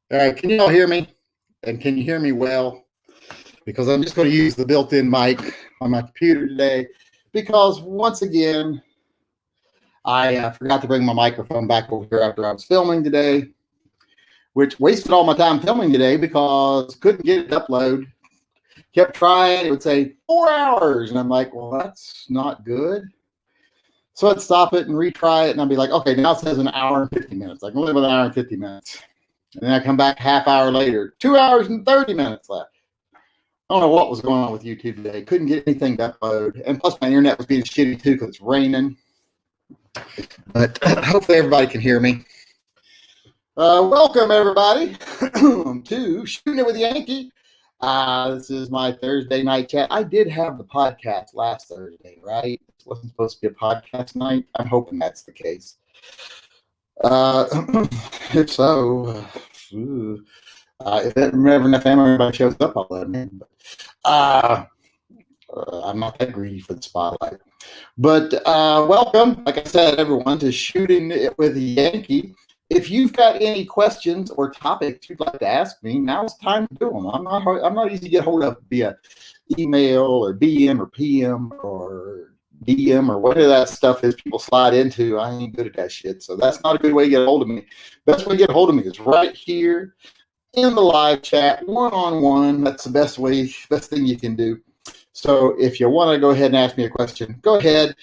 All right, can you all hear me? And can you hear me well? Because I'm just going to use the built-in mic on my computer today because once again, I forgot to bring my microphone back over here after I was filming today, which wasted all my time filming today because couldn't get it to upload. Kept trying, it would say 4 hours. And I'm like, well, that's not good. So I'd stop it and retry it. And I'd be like, okay, now it says an hour and 50 minutes. I can live with an hour and 50 minutes. And then I come back half hour later, 2 hours and 30 minutes left. I don't know what was going on with YouTube today. Couldn't get anything to upload. And plus my internet was being shitty too because it's raining. But hopefully everybody can hear me. Welcome everybody to Shootin' It with Yankee. This is my Thursday night chat. I did have the podcast last Thursday, right? It wasn't supposed to be a podcast night. I'm hoping that's the case. If so, if everybody shows up, I'll let them in. But, I'm not that greedy for the spotlight. But welcome, like I said, everyone, to Shootin' It with Yankee. If you've got any questions or topics you'd like to ask me, now's the time to do them. I'm not easy to get hold of via email or BM or PM or DM or whatever that stuff is people slide into. I ain't good at that shit. So that's not a good way to get a hold of me. Best way to get a hold of me is right here in the live chat, one-on-one. That's the best thing you can do. So if you want to go ahead and ask me a question, go ahead.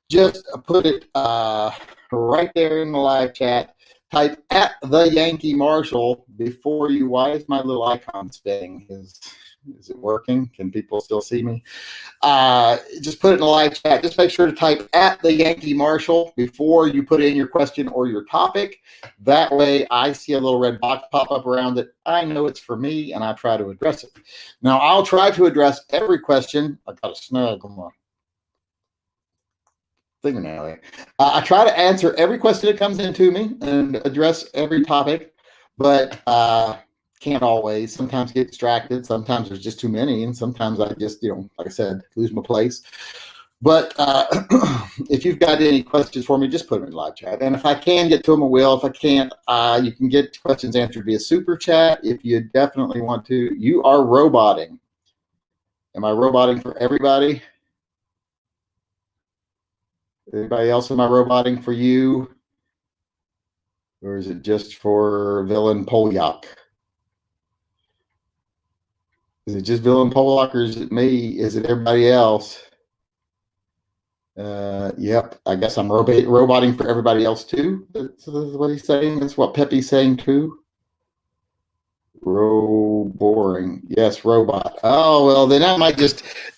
Just put it right there in the live chat. Type at the Yankee Marshall before you. Why is my little icon spinning? Is it working? Can people still see me? Just put it in the live chat. Just make sure to type at the Yankee Marshall before you put in your question or your topic. That way I see a little red box pop up around it. I know it's for me and I try to address it. Now I'll try to address every question. I got a snug on my fingernail. I try to answer every question that comes into me and address every topic, but can't always. Sometimes get distracted. Sometimes there's just too many, and sometimes I just, like I said, lose my place. But if you've got any questions for me, just put them in live chat. And if I can get to them, I will. If I can't, you can get questions answered via super chat if you definitely want to. You are roboting. Am I roboting for everybody? Anybody else, am I roboting for you? Or is it just for Villain Polyak? Is it just Villain Polyak or is it me? Is it everybody else? Yep, I guess I'm roboting for everybody else too. That's what he's saying. That's what Pepe's saying too. Boring. Yes, robot. Oh, well, then I might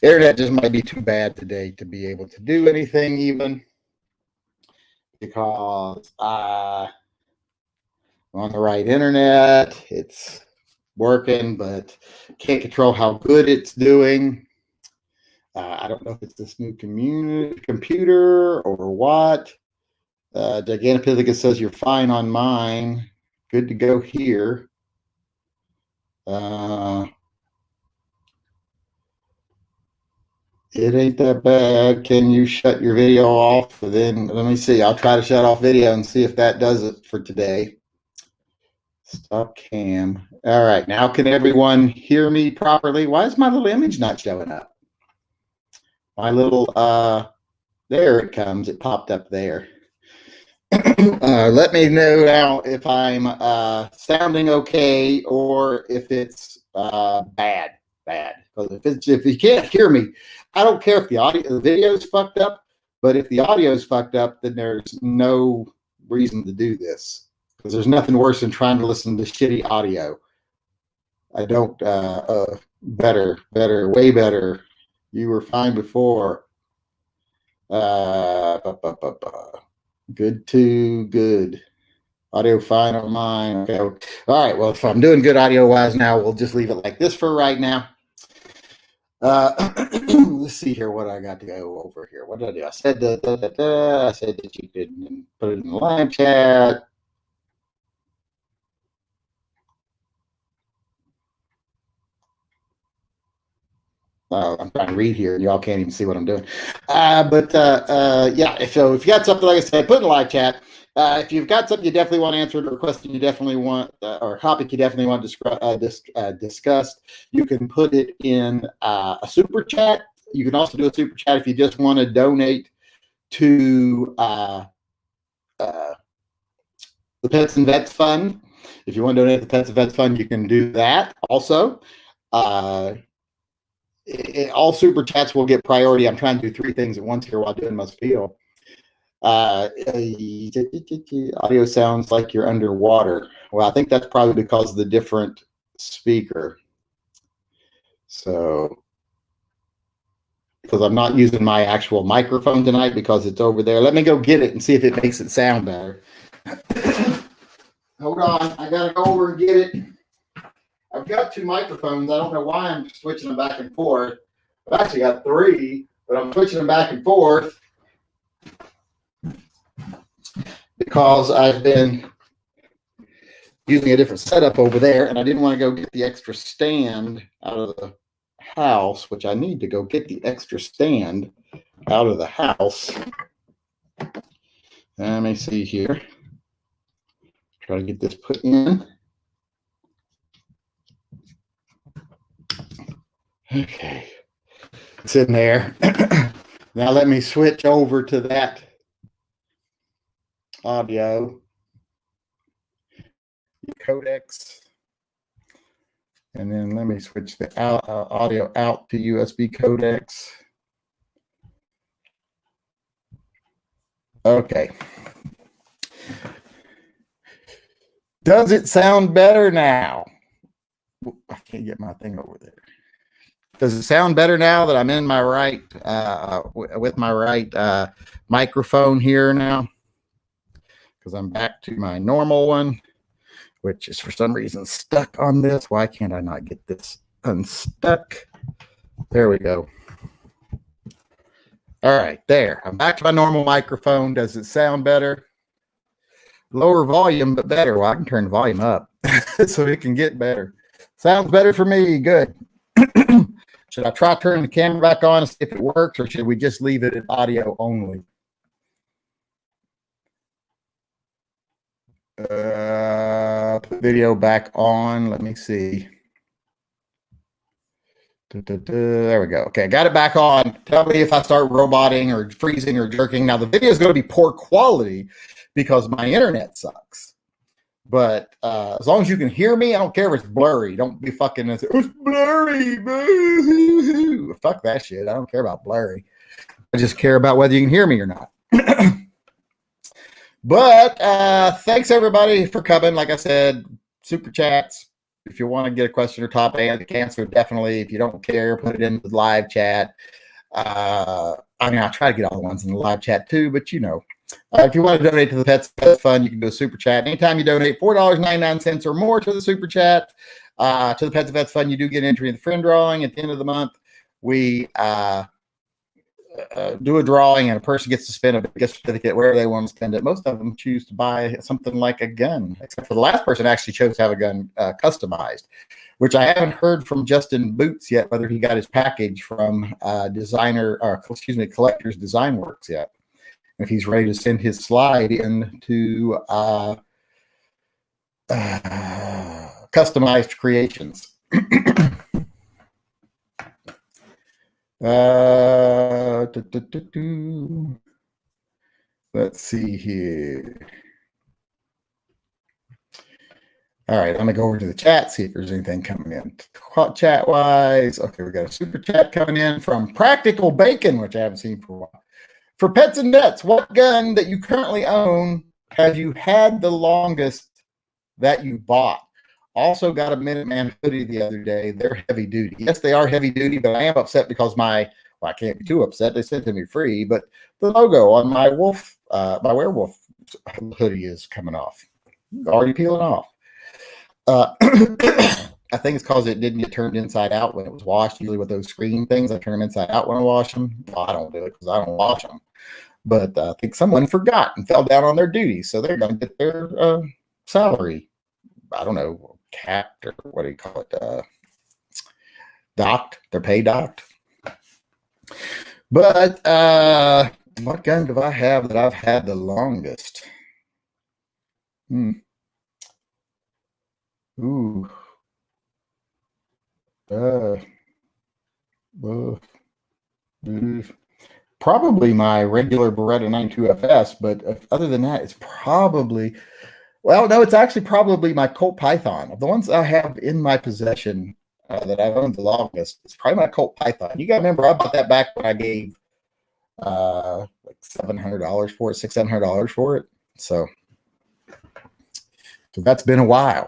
internet just might be too bad today to be able to do anything even. Because I'm on the right internet. It's working, but can't control how good it's doing. I don't know if it's this new computer or what. Giganopithecus says you're fine on mine. Good to go here. It ain't that bad. Can you shut your video off? Then let me see. I'll try to shut off video and see if that does it for today. Stop cam. All right. Now can everyone hear me properly? Why is my little image not showing up? My little, there it comes. It popped up there. Let me know now if I'm sounding okay or if it's bad. Because if you can't hear me, I don't care if the video's fucked up, but if the audio's fucked up, then there's no reason to do this. Because there's nothing worse than trying to listen to shitty audio. I don't, better, way better. You were fine before. Good to good. Audio fine on mine. Okay. All right. Well, if I'm doing good audio wise now, we'll just leave it like this for right now. Let's see here what I got to go over here. What did I do? I said I said that you could put it in the live chat. I'm trying to read here, and y'all can't even see what I'm doing. Yeah, so if you got something, like I said, put in the live chat. If you've got something you definitely want answered, or a question you definitely want, or a topic you definitely want discussed, you can put it in a super chat. You can also do a super chat if you just want to donate to the Pets and Vets Fund. If you want to donate to the Pets and Vets Fund, you can do that also. All super chats will get priority. I'm trying to do 3 things at once here while doing my spiel. Audio sounds like you're underwater. Well, I think that's probably because of the different speaker. So, because I'm not using my actual microphone tonight because it's over there. Let me go get it and see if it makes it sound better. Hold on. I got to go over and get it. I've got 2 microphones. I don't know why I'm switching them back and forth. I've actually got 3, but I'm switching them back and forth because I've been using a different setup over there, and I didn't want to go get the extra stand out of the house, which I need to go get the extra stand out of the house. Let me see here. Try to get this put in. Okay. It's in there. Now let me switch over to that audio codecs. And then let me switch the audio out to USB codecs. Okay. Does it sound better now? I can't get my thing over there. Does it sound better now that I'm in my right, with my right microphone here now? Because I'm back to my normal one, which is for some reason stuck on this. Why can't I not get this unstuck? There we go. All right, there. I'm back to my normal microphone. Does it sound better? Lower volume, but better. Well, I can turn the volume up so it can get better. Sounds better for me. Good. Should I try turning the camera back on and see if it works, or should we just leave it at audio only? Put video back on. Let me see. There we go. Okay, got it back on. Tell me if I start roboting or freezing or jerking. Now, the video is going to be poor quality because my internet sucks. But as long as you can hear me, I don't care if it's blurry. Don't be fucking, it's blurry. Boo-hoo. Fuck that shit. I don't care about blurry. I just care about whether you can hear me or not. But thanks everybody for coming. Like I said, super chats. If you want to get a question or topic and answer, definitely. If you don't care, put it in the live chat. I mean, I try to get all the ones in the live chat too, but you know. If you want to donate to the Pets Fund, you can do a super chat. Anytime you donate $4.99 or more to the super chat, to the Pets and Vets Fund, you do get entry in the friend drawing. At the end of the month, we do a drawing, and a person gets to spend a gift certificate wherever they want to spend it. Most of them choose to buy something like a gun, except for the last person actually chose to have a gun customized, which I haven't heard from Justin Boots yet, whether he got his package from Collector's Design Works yet. If he's ready to send his slide into customized creations. Let's see here. All right, I'm gonna go over to the chat, see if there's anything coming in chat wise. Okay, we got a super chat coming in from Practical Bacon, which I haven't seen for a while. For Pets and Vets, what gun that you currently own have you had the longest that you bought? Also got a Minuteman hoodie the other day. They're heavy duty. Yes, they are heavy duty, but I am upset because I can't be too upset. They sent it to me free, but the logo on my my werewolf hoodie is coming off. Already peeling off. I think it's because it didn't get turned inside out when it was washed. Usually with those screen things, I turn them inside out when I wash them. Well, I don't do it because I don't wash them. But I think someone forgot and fell down on their duty. So they're going to get their salary. I don't know, capped or what do you call it? Docked. They're pay docked. But what gun do I have that I've had the longest? Ooh. Uh, uh, uh, Probably my regular Beretta 92FS, but other than that, it's probably, well, no, it's actually probably my Colt Python. Of the ones I have in my possession that I've owned the longest, it's probably my Colt Python. You got to remember, I bought that back when I gave like $700 for it, $600 for it. So that's been a while.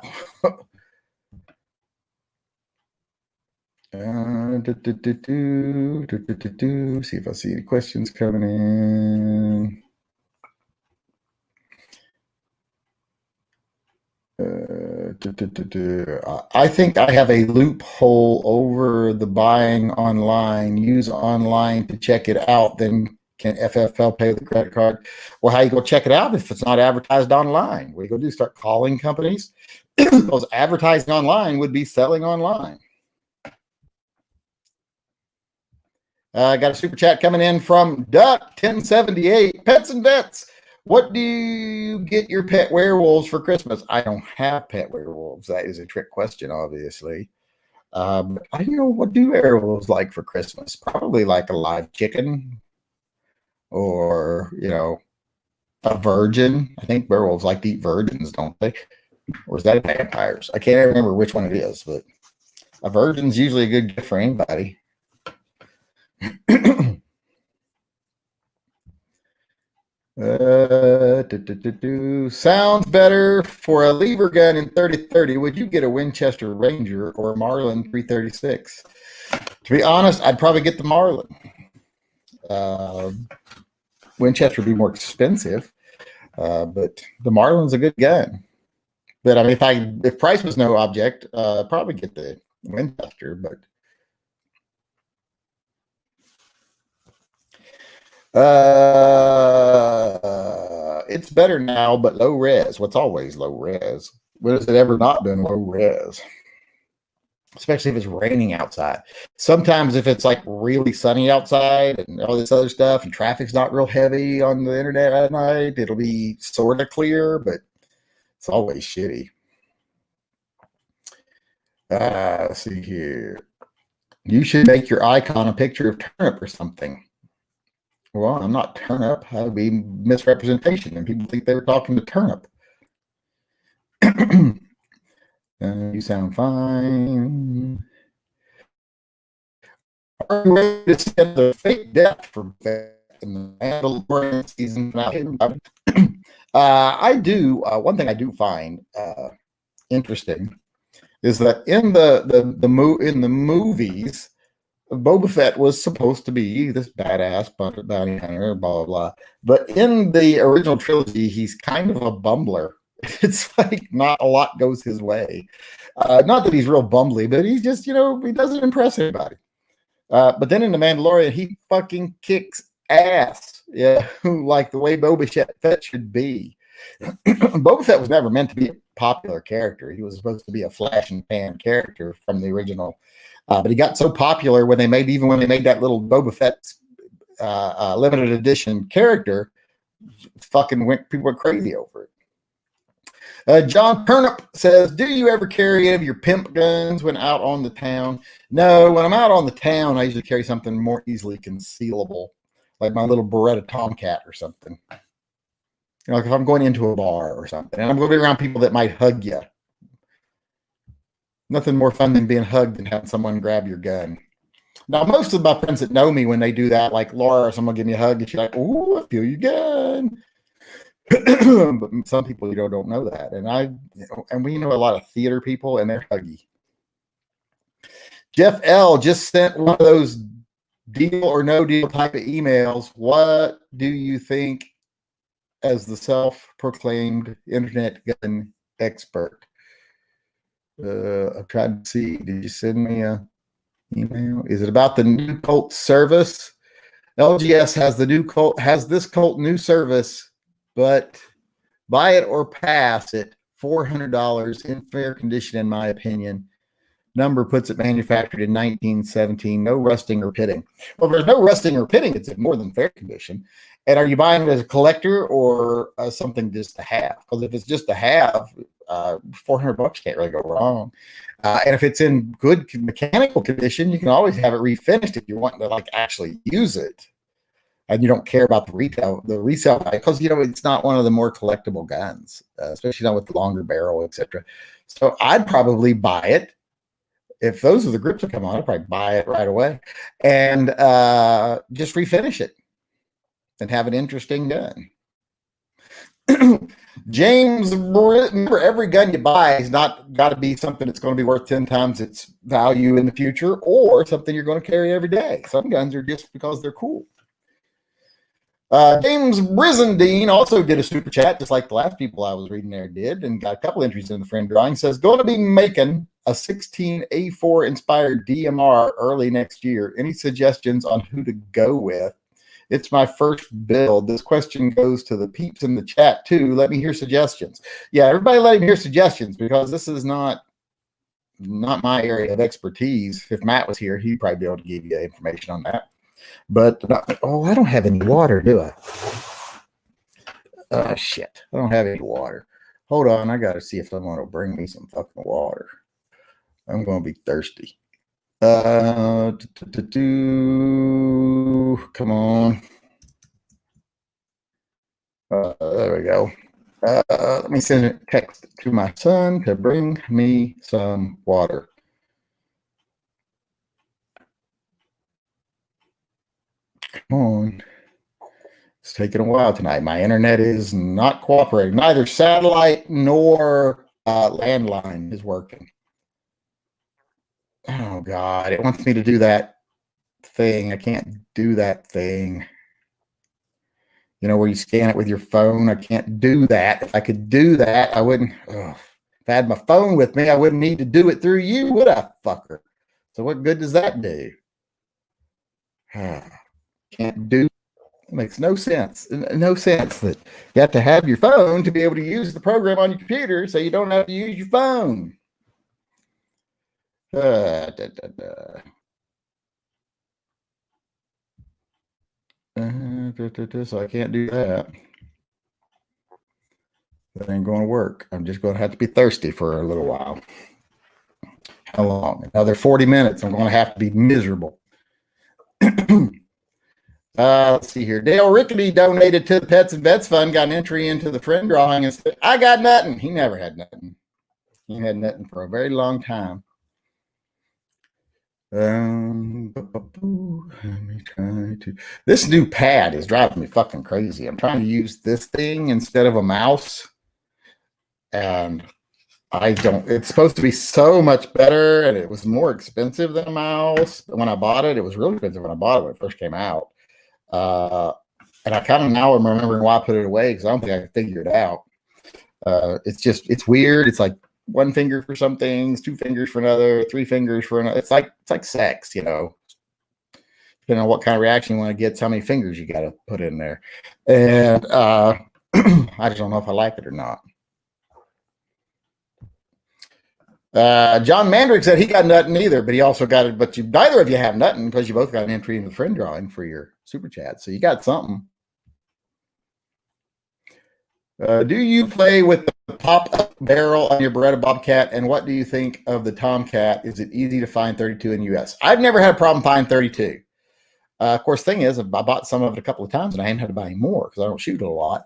See if I see any questions coming in. I think I have a loophole over the buying online. Use online to check it out. Then can FFL pay with the credit card? Well, how you go check it out if it's not advertised online? What you go do? Start calling companies? Because advertising online would be selling online. I got a super chat coming in from Duck 1078. Pets and vets. What do you get your pet werewolves for Christmas? I don't have pet werewolves. That is a trick question, obviously. But I don't know, what do werewolves like for Christmas? Probably like a live chicken or, a virgin. I think werewolves like to eat virgins, don't they? Or is that vampires? I can't remember which one it is, but a virgin's usually a good gift for anybody. Sounds better for a lever gun in 30-30. Would you get a Winchester Ranger or a Marlin 336? To be honest, I'd probably get the Marlin. Winchester would be more expensive, but the Marlin's a good gun. But I mean, if price was no object, I'd probably get the Winchester. But it's better now, but low res. What's always low res? When has it ever not been low res? Especially if it's raining outside. Sometimes if it's like really sunny outside and all this other stuff and traffic's not real heavy on the internet at night, it'll be sort of clear, but it's always shitty. Let's see here. You should make your icon a picture of turnip or something. Well, I'm not turnip. That would be misrepresentation, and people think they were talking to turnip. You sound fine. Are you ready to send the fake death for in the Mandalorian season? I do. One thing I do find interesting is that in the movies, Boba Fett was supposed to be this badass bounty hunter, blah blah blah. But in the original trilogy, he's kind of a bumbler. It's like not a lot goes his way. Not that he's real bumbly, but he's just, he doesn't impress anybody. But then in The Mandalorian, he fucking kicks ass. Yeah, like the way Boba Fett should be. Boba Fett was never meant to be a popular character. He was supposed to be a flash and pan character from the original. But he got so popular when they made that little Boba Fett limited edition character, people went crazy over it. John Turnip says, do you ever carry any of your pimp guns when out on the town? No, when I'm out on the town, I usually carry something more easily concealable, like my little Beretta Tomcat or something. Like if I'm going into a bar or something, and I'm going to be around people that might hug you. Nothing more fun than being hugged and having someone grab your gun. Now, most of my friends that know me, when they do that, like Laura or someone give me a hug, and she's like, "Oh, I feel your gun." But some people, don't know that, and we know a lot of theater people, and they're huggy. Jeff L just sent one of those deal or no deal type of emails. What do you think, as the self-proclaimed internet gun expert? I'm trying to see. Did you send me a email? Is it about the new Colt service? LGS has this Colt new service, but buy it or pass it. $400 in fair condition, in my opinion. number puts it manufactured in 1917. No rusting or pitting. Well, if there's no rusting or pitting, it's in more than fair condition. And are you buying it as a collector or something just to have? Because if it's just to have, $400 can't really go wrong. And if it's in good mechanical condition, you can always have it refinished if you want to like actually use it, and you don't care about the resale value, because it's not one of the more collectible guns, especially not with the longer barrel, etc. So I'd probably buy it. If those are the grips that come on, I'd probably buy it right away and just refinish it and have an interesting gun. James, remember, every gun you buy is not got to be something that's going to be worth 10 times its value in the future, or something you're going to carry every day. Some guns are just because they're cool. James Brizendine also did a super chat, just like the last people I was reading there did, and got a couple entries in the friend drawing. Says, going to be making a 16A4 inspired DMR early next year. Any suggestions on who to go with? It's my first build. This question goes to the peeps in the chat too. Let me hear suggestions. Yeah, everybody let him hear suggestions, because this is not my area of expertise. If Matt was here, he'd probably be able to give you information on that. But I don't have any water, do I? Oh shit, I don't have any water. Hold on, I gotta see if someone will bring me some fucking water. I'm gonna be thirsty. Come on. There we go. Let me send a text to my son to bring me some water. Come on. It's taking a while tonight. My internet is not cooperating. Neither satellite nor landline is working. Oh, God. It wants me to do that thing. I can't do that thing. Where you scan it with your phone. I can't do that. If I could do that, I wouldn't. If I had my phone with me, I wouldn't need to do it through you, would I, fucker? So what good does that do? Can't do. It makes no sense. No sense that you have to have your phone to be able to use the program on your computer, so you don't have to use your phone. So I can't do that. That ain't going to work. I'm just going to have to be thirsty for a little while. How long? Another 40 minutes. I'm going to have to be miserable. Let's see here. Dale Rickety donated to the Pets and Vets Fund, got an entry into the friend drawing, and said, I got nothing. He never had nothing. He had nothing for a very long time. Let me try to. This new pad is driving me fucking crazy. I'm trying to use this thing instead of a mouse, and I don't. It's supposed to be so much better, and it was more expensive than a mouse. When I bought it, it was really expensive when I bought it when it first came out. And I kind of now am remembering why I put it away, because I don't think I can figure it out. It's weird. It's like one finger for some things, two fingers for another, three fingers for another. It's like sex, depending on what kind of reaction you want to get, it's how many fingers you got to put in there. And I just don't know if I like it or not. John Mandrick said he got nothing either, but he also got it. But neither of you have nothing, because you both got an entry in the friend drawing for your super chat. So you got something. Do you play with the pop-up barrel on your Beretta Bobcat? And what do you think of the Tomcat? Is it easy to find 32 in the U.S.? I've never had a problem finding 32. Of course, thing is, I bought some of it a couple of times, and I haven't had to buy any more because I don't shoot it a lot.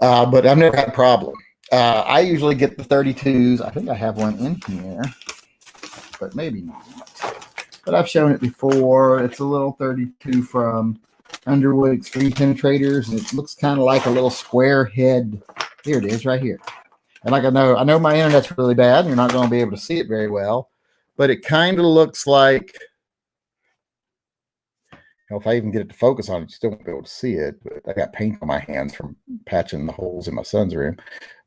But I've never had a problem. I usually get the 32s. I think I have one in here, but maybe not. But I've shown it before. It's a little 32 from Underwood Extreme Penetrators, and it looks kind of like a little square head. Here it is, right here. And like I know my internet's really bad, and you're not going to be able to see it very well, but it kind of looks like. If I even get it to focus on it, you still won't be able to see it. But I got paint on my hands from patching the holes in my son's room.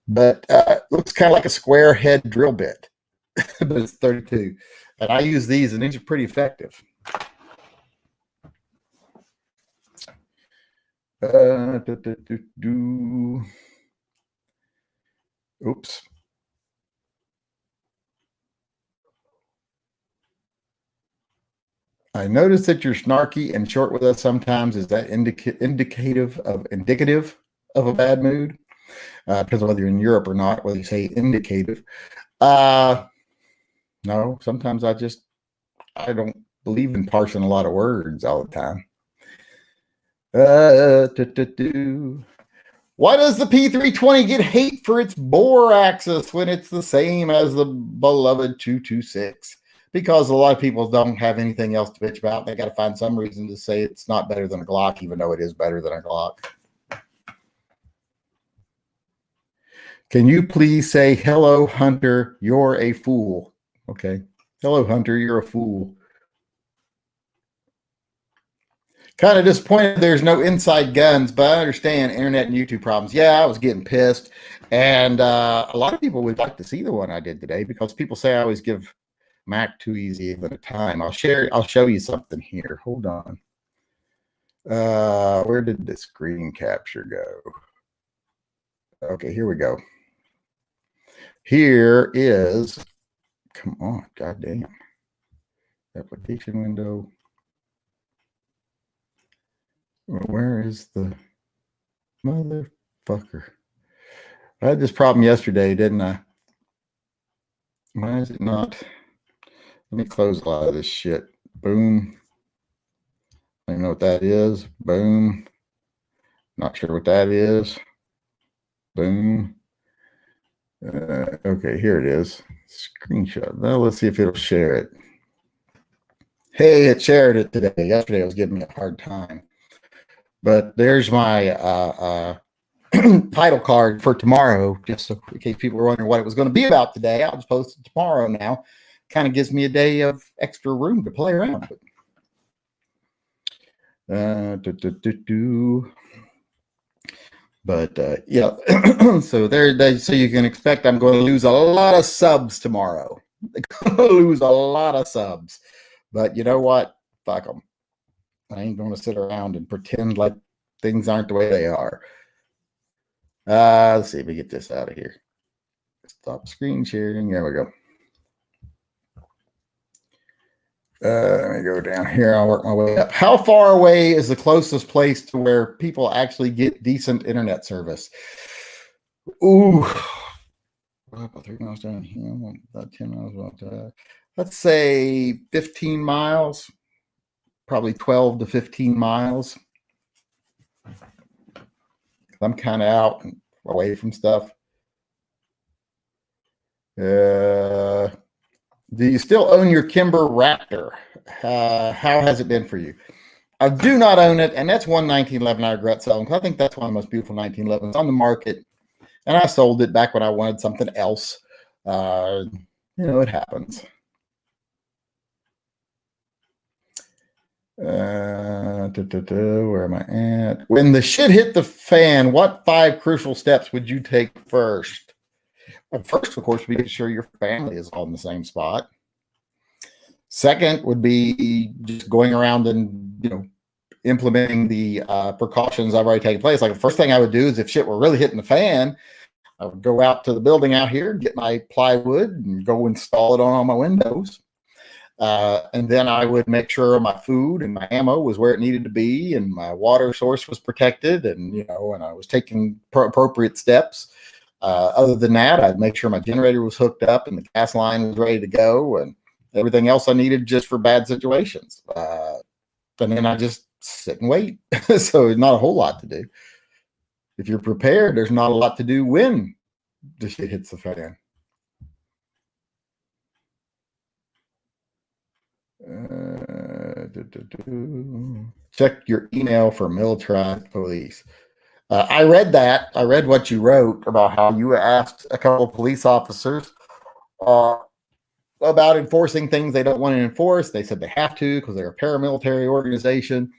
But it looks kind of like a square head drill bit, but it's 32. And I use these, and these are pretty effective. Oops. I notice that you're snarky and short with us sometimes. Is that indicative of a bad mood? Depends on whether you're in Europe or not, whether you say indicative. No, sometimes I don't believe in parsing a lot of words all the time. Why does the P320 get hate for its bore axis when it's the same as the beloved 226? Because a lot of people don't have anything else to bitch about. They got to find some reason to say it's not better than a Glock, even though it is better than a Glock. Can you please say, hello, Hunter, you're a fool? Okay. Hello, Hunter, you're a fool. Kind of disappointed there's no inside guns, but I understand internet and YouTube problems. Yeah, I was getting pissed. And a lot of people would like to see the one I did today because people say I always give Mac too easy of a time. I'll show you something here. Hold on. Where did the screen capture go? Okay, here we go. Here is, come on, goddamn. Application window. Where is the motherfucker? I had this problem yesterday, didn't I? Why is it not? Let me close a lot of this shit. Boom. I don't know what that is. Boom. Not sure what that is. Boom. Okay, here it is. Screenshot. Now let's see if it'll share it. Hey, it shared it today. Yesterday it was giving me a hard time. But there's my title card for tomorrow, just so in case people were wondering what it was going to be about today. I'll just post it tomorrow now. Kind of gives me a day of extra room to play around with. But yeah, so so you can expect I'm going to lose a lot of subs tomorrow. I'm going to lose a lot of subs. But you know what? Fuck them. I ain't going to sit around and pretend like things aren't the way they are. Let's see if we get this out of here. Stop screen sharing. There we go. Let me go down here. I'll work my way up. How far away is the closest place to where people actually get decent internet service? Ooh. About 3 miles down here. About 10 miles. Let's say 15 miles. Probably 12 to 15 miles. I'm kind of out and away from stuff. Do you still own your Kimber Raptor? How has it been for you? I do not own it, and that's one 1911 I regret selling. I think that's one of the most beautiful 1911s on the market, and I sold it back when I wanted something else. It happens. Where am I at? When the shit hit the fan, what 5 crucial steps would you take first? First, of course, be sure your family is all in the same spot. Second would be just going around and, implementing the precautions I've already taken place. Like the first thing I would do is if shit were really hitting the fan, I would go out to the building out here, get my plywood and go install it on all my windows. And then I would make sure my food and my ammo was where it needed to be and my water source was protected and I was taking appropriate steps. Other than that, I'd make sure my generator was hooked up and the gas line was ready to go and everything else I needed just for bad situations. And then I just sit and wait. So not a whole lot to do. If you're prepared, there's not a lot to do when the shit hits the fan. Check your email for militarized police. I read that. I read what you wrote about how you asked a couple of police officers about enforcing things they don't want to enforce. They said they have to because they're a paramilitary organization.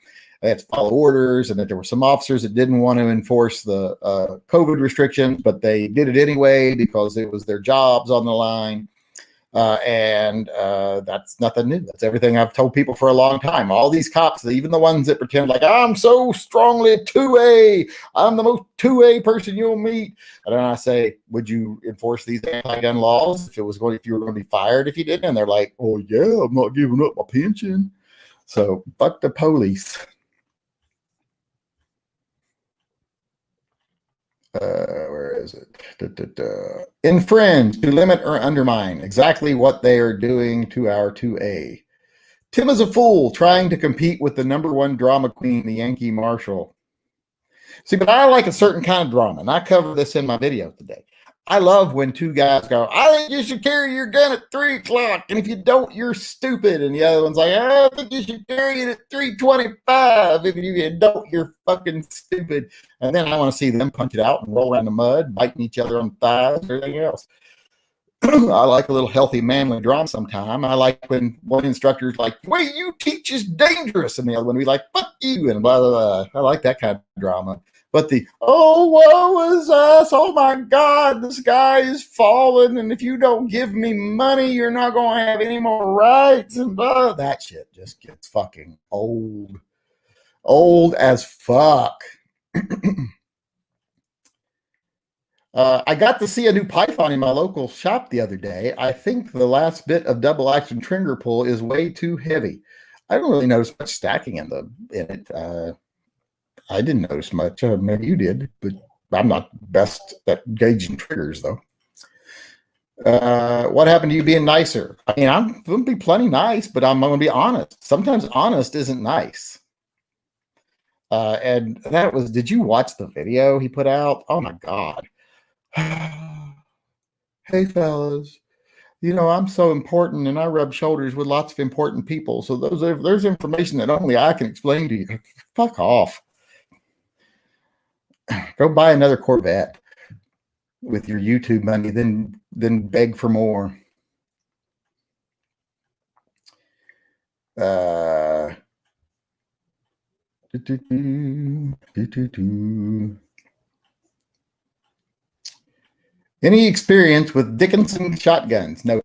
They have to follow orders, and that there were some officers that didn't want to enforce the COVID restrictions, but they did it anyway because it was their jobs on the line. And that's nothing new. That's everything I've told people for a long time. All these cops, even the ones that pretend like I'm so strongly 2A, I'm the most 2A person you'll meet. And then I say, would you enforce these anti-gun laws if you were going to be fired if you didn't? And they're like, oh yeah, I'm not giving up my pension. So fuck the police. Where is it? Infringe, to limit or undermine. Exactly what they are doing to our 2A. Tim is a fool trying to compete with the #1 drama queen, the Yankee Marshal. See, but I like a certain kind of drama, and I cover this in my video today. I love when two guys go, I think you should carry your gun at 3 o'clock, and if you don't, you're stupid. And the other one's like, I think you should carry it at 3:25. If you don't, you're fucking stupid. And then I want to see them punch it out and roll around the mud, biting each other on the thighs, everything else. I like a little healthy, manly drama sometime. I like when one instructor's like, the way you teach is dangerous, and the other one be like, fuck you, and blah, blah, blah. I like that kind of drama. But the, oh, woe is us, oh my God, the sky is falling, and if you don't give me money, you're not going to have any more rights, and blah, that shit just gets fucking old. Old as fuck. I got to see a new Python in my local shop the other day. I think the last bit of double action trigger pull is way too heavy. I don't really notice much stacking in it. I didn't notice much. Maybe you did, but I'm not best at gauging triggers, though. What happened to you being nicer? I mean, I'm going to be plenty nice, but I'm going to be honest. Sometimes honest isn't nice. And that was, did you watch the video he put out? Oh, my God. Hey, fellas, you know, I'm so important and I rub shoulders with lots of important people. So there's information that only I can explain to you. Fuck off. Go buy another Corvette with your YouTube money, then beg for more. Any experience with Dickinson shotguns? No.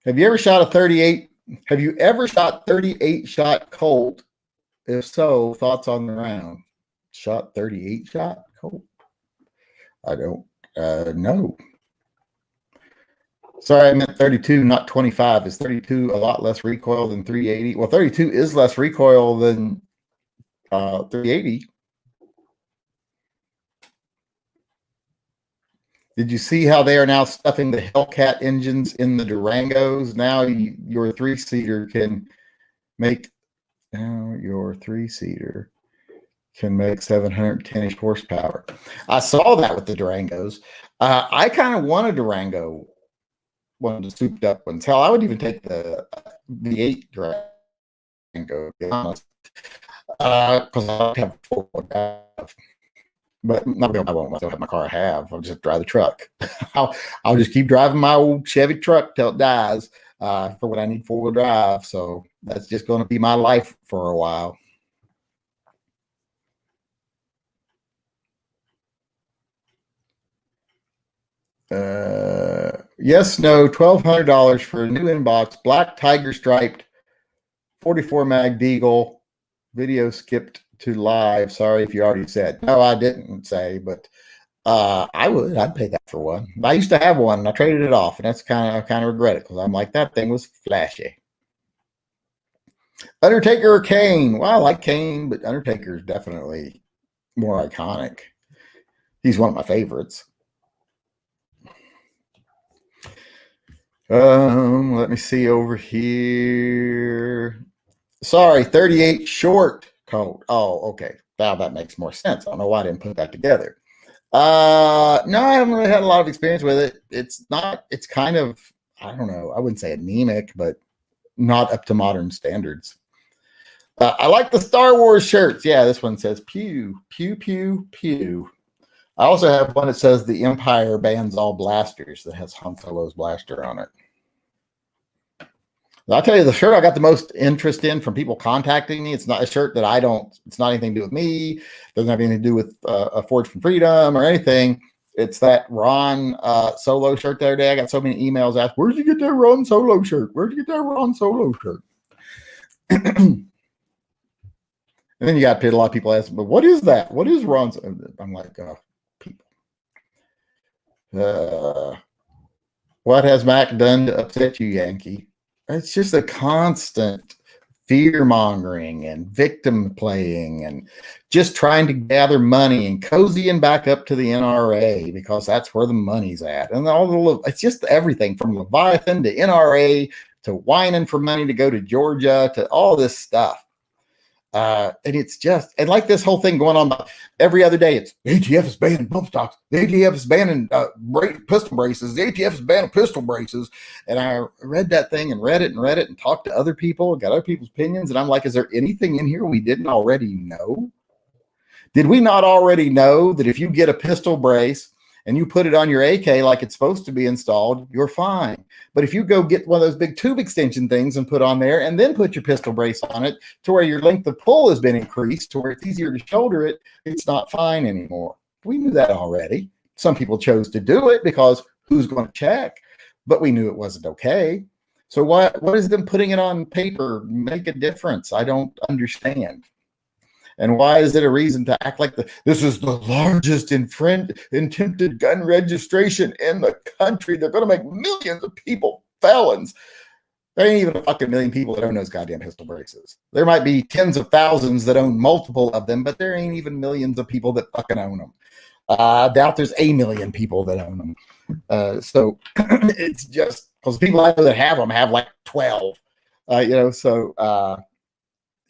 Have you ever shot a 38? Have you ever shot 38 shot Colt? If so, thoughts on the round? Shot 38 shot Colt? I don't know. Sorry, I meant 32, not 25. Is 32 a lot less recoil than 380? Well, 32 is less recoil than 380. Did you see how they are now stuffing the Hellcat engines in the Durangos? Now your three-seater can make 710-ish horsepower. I saw that with the Durangos. I kind of want a Durango, one of the souped up ones. Hell, I would even take the V8 Durango, to be honest, because I have 4-wheel drive. But I won't. I don't have my car. I have. I'll just drive the truck. I'll just keep driving my old Chevy truck till it dies for when I need 4-wheel drive. So that's just going to be my life for a while. Yes, no, $1,200 for a new inbox, black tiger striped 44 mag Deagle. Video skipped to live. Sorry if you already said. No, I didn't say, but I'd pay that for one. I used to have one and I traded it off, and I kind of regret it because I'm like, that thing was flashy. Undertaker or Kane? Well, I like Kane, but Undertaker is definitely more iconic. He's one of my favorites. Let me see over here. Sorry, 38 short Colt. Oh, okay. Now that makes more sense. I don't know why I didn't put that together. No, I haven't really had a lot of experience with it. It's kind of, I don't know, I wouldn't say anemic, but not up to modern standards. I like the Star Wars shirts. Yeah, this one says pew, pew, pew, pew. I also have one that says the Empire bans all blasters that has Han Solo's blaster on it. I'll tell you, the shirt I got the most interest in from people contacting me, it's not a shirt that it's not anything to do with me, doesn't have anything to do with a Forge from Freedom or anything. It's that Ron Solo shirt the other day. I got so many emails asked, where'd you get that Ron Solo shirt? Where'd you get that Ron Solo shirt? And then you got a lot of people asking, but what is that? What is Ron? I'm like, people. What has Mac done to upset you, Yankee? It's just a constant fear mongering and victim playing and just trying to gather money and cozying back up to the NRA because that's where the money's at. And it's just everything from Leviathan to NRA to whining for money to go to Georgia to all this stuff. And it's just, and like this whole thing going on about every other day, it's the ATF is banning bump stocks, the ATF is banning pistol braces, the ATF is banning pistol braces. And I read that thing and read it and talked to other people, got other people's opinions. And I'm like, is there anything in here we didn't already know? Did we not already know that if you get a pistol brace and you put it on your AK like it's supposed to be installed, you're fine? But if you go get one of those big tube extension things and put on there and then put your pistol brace on it to where your length of pull has been increased to where it's easier to shoulder it, it's not fine anymore. We knew that already. Some people chose to do it because who's going to check? But we knew it wasn't okay. So what does them putting it on paper make a difference? I don't understand. And why is it a reason to act like this is the largest attempted gun registration in the country? They're going to make millions of people felons. There ain't even a fucking million people that own those goddamn pistol braces. There might be tens of thousands that own multiple of them, but there ain't even millions of people that fucking own them. I doubt there's a million people that own them. So it's just because people I know that have them have like 12,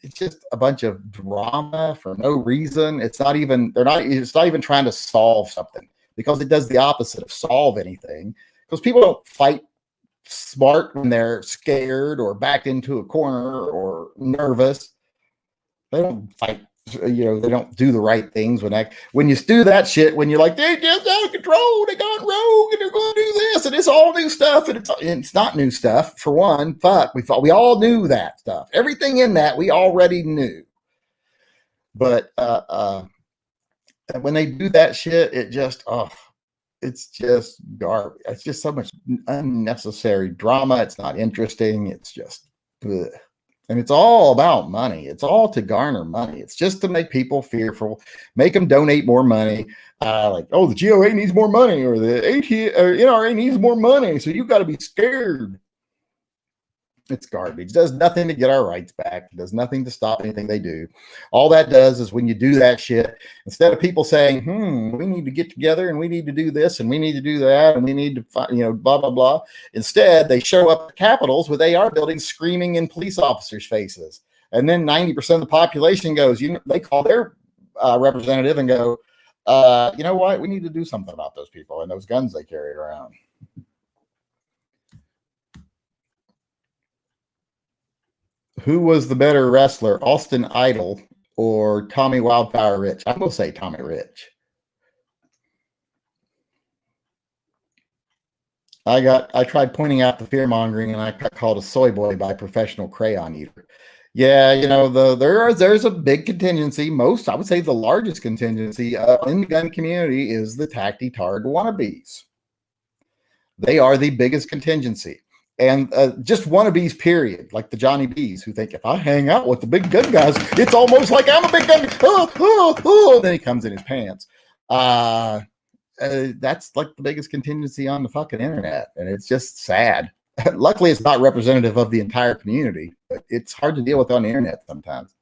it's just a bunch of drama for no reason. It's not even trying to solve something, because it does the opposite of solve anything, because people don't fight smart when they're scared or backed into a corner or nervous. They don't fight, they don't do the right things when you do that shit, when you're like, they're just out of control, they got rogue and they're going to do this and it's all new stuff, and it's not new stuff. For one, fuck, we all knew that stuff. Everything in that we already knew. But when they do that shit, it's just garbage. It's just so much unnecessary drama. It's not interesting. It's just ugh. And it's all about money. It's all to garner money. It's just to make people fearful, make them donate more money. The GOA needs more money, or the NRA needs more money, so you've got to be scared. It's garbage. It does nothing to get our rights back. It does nothing to stop anything they do. All that does is when you do that shit, instead of people saying, we need to get together and we need to do this and we need to do that and we need to blah, blah, blah. Instead, they show up at capitals with AR buildings screaming in police officers' faces. And then 90% of the population goes, they call their representative and go, you know what? We need to do something about those people and those guns they carry around. Who was the better wrestler, Austin Idol or Tommy Wildfire Rich? I'm going to say Tommy Rich. I tried pointing out the fear mongering and I got called a soy boy by a professional crayon eater. Yeah, there's a big contingency. I would say the largest contingency in the gun community is the tacky-tard wannabes. They are the biggest contingency. And just wannabes, period, like the Johnny B's, who think if I hang out with the big gun guys, it's almost like I'm a big gun. And then he comes in his pants. That's like the biggest contingency on the fucking internet. And it's just sad. Luckily, it's not representative of the entire community, but it's hard to deal with on the internet sometimes.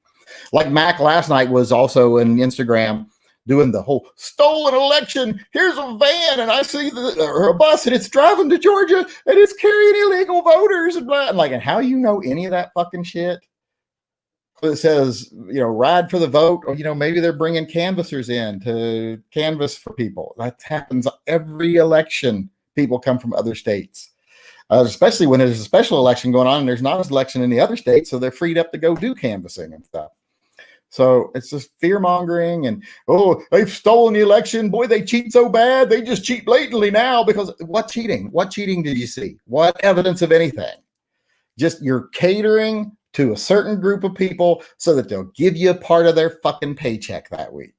Like Mac last night was also in Instagram doing the whole stolen election. Here's a van and I see a bus and it's driving to Georgia and it's carrying illegal voters and blah. And how any of that fucking shit? It says, ride for the vote, or, maybe they're bringing canvassers in to canvass for people. That happens every election. People come from other states, especially when there's a special election going on and there's not an election in the other states. So they're freed up to go do canvassing and stuff. So it's just fear mongering and, they've stolen the election. Boy, they cheat so bad. They just cheat blatantly now because what cheating? What cheating did you see? What evidence of anything? Just you're catering to a certain group of people so that they'll give you a part of their fucking paycheck that week.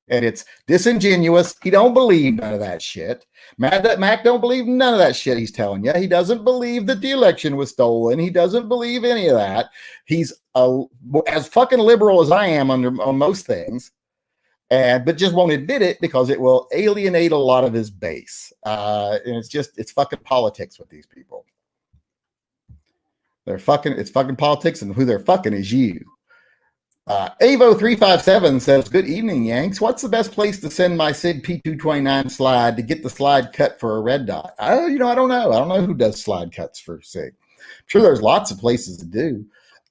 And it's disingenuous. He don't believe none of that shit. Mac don't believe none of that shit he's telling you. He doesn't believe that the election was stolen. He doesn't believe any of that. He's as fucking liberal as I am on most things, but just won't admit it because it will alienate a lot of his base. And it's fucking politics with these people. They're fucking. It's fucking politics, and who they're fucking is you. Avo357 says, "Good evening, Yanks. What's the best place to send my SIG P229 slide to get the slide cut for a red dot?" I don't know. I don't know who does slide cuts for SIG. I'm sure there's lots of places to do,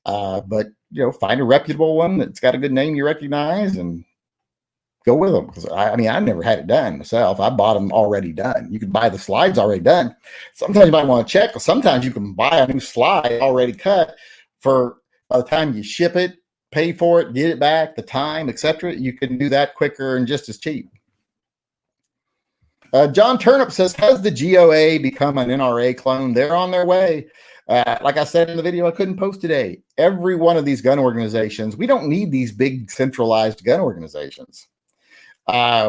but find a reputable one that's got a good name you recognize and go with them. Because I never had it done myself. I bought them already done. You can buy the slides already done. Sometimes you might want to check. Sometimes you can buy a new slide already cut for by the time you ship it, pay for it, get it back, the time, etc. You can do that quicker and just as cheap. John Turnip says, "Has the GOA become an NRA clone?" They're on their way. Like I said in the video I couldn't post today, every one of these gun organizations, we don't need these big centralized gun organizations.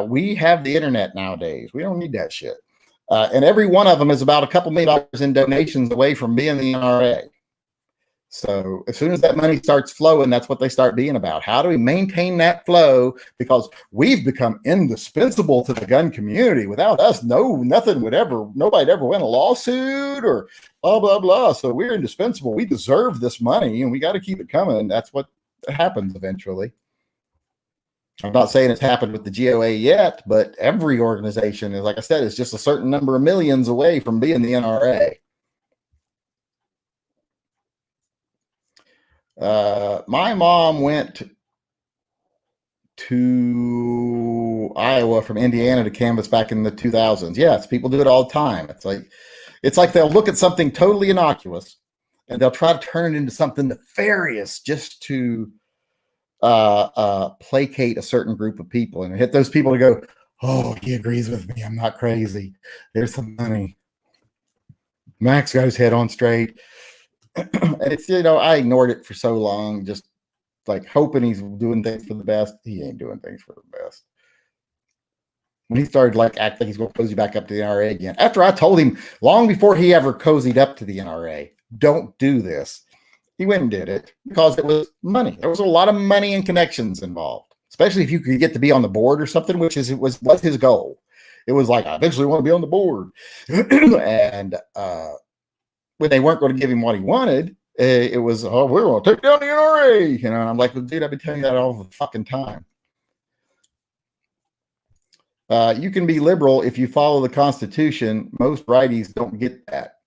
We have the internet nowadays. We don't need that shit. And every one of them is about a couple $1 million in donations away from being the NRA. So as soon as that money starts flowing, that's what they start being about. How do we maintain that flow? Because we've become indispensable to the gun community. Without us, nobody would ever win a lawsuit or blah, blah, blah. So we're indispensable. We deserve this money and we got to keep it coming. That's what happens eventually. I'm not saying it's happened with the GOA yet, but every organization is, like I said, is just a certain number of millions away from being the NRA. My mom went to Iowa from Indiana to canvass back in the 2000s. Yes, people do it all the time. It's like they'll look at something totally innocuous and they'll try to turn it into something nefarious just to placate a certain group of people and hit those people to go, "Oh, he agrees with me. I'm not crazy. There's some money. Max got his head on straight." And it's, I ignored it for so long, just like hoping he's doing things for the best. He ain't doing things for the best. When he started like acting like he's going to cozy back up to the NRA again, after I told him long before he ever cozied up to the NRA, "Don't do this," he went and did it because it was money. There was a lot of money and connections involved, especially if you could get to be on the board or something, which was his goal. It was like, I eventually want to be on the board. And when they weren't going to give him what he wanted, it was, "Oh, we're going to take down the NRA." And I'm like, "Well, dude, I've been telling you that all the fucking time." You can be liberal if you follow the Constitution. Most righties don't get that.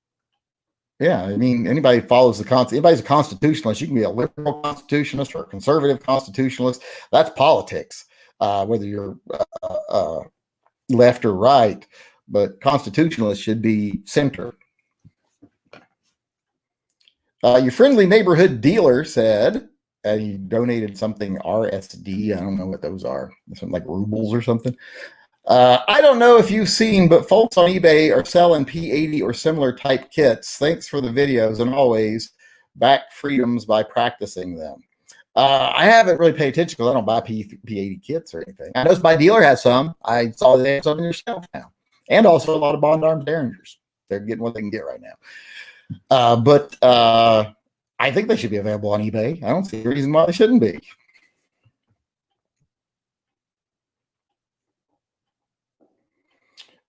Yeah, anybody follows the Constitution. Anybody's a constitutionalist. You can be a liberal constitutionalist or a conservative constitutionalist. That's politics, whether you're left or right. But constitutionalists should be center. Your friendly neighborhood dealer said, and he donated something RSD. I don't know what those are. Something like rubles or something. "I don't know if you've seen, but folks on eBay are selling P80 or similar type kits. Thanks for the videos and always back freedoms by practicing them." I haven't really paid attention because I don't buy P80 kits or anything. I know my dealer has some. I saw they have some on your shelf now. And also a lot of Bond Arms Derringers. They're getting what they can get right now. But I think they should be available on eBay. I don't see a reason why they shouldn't be.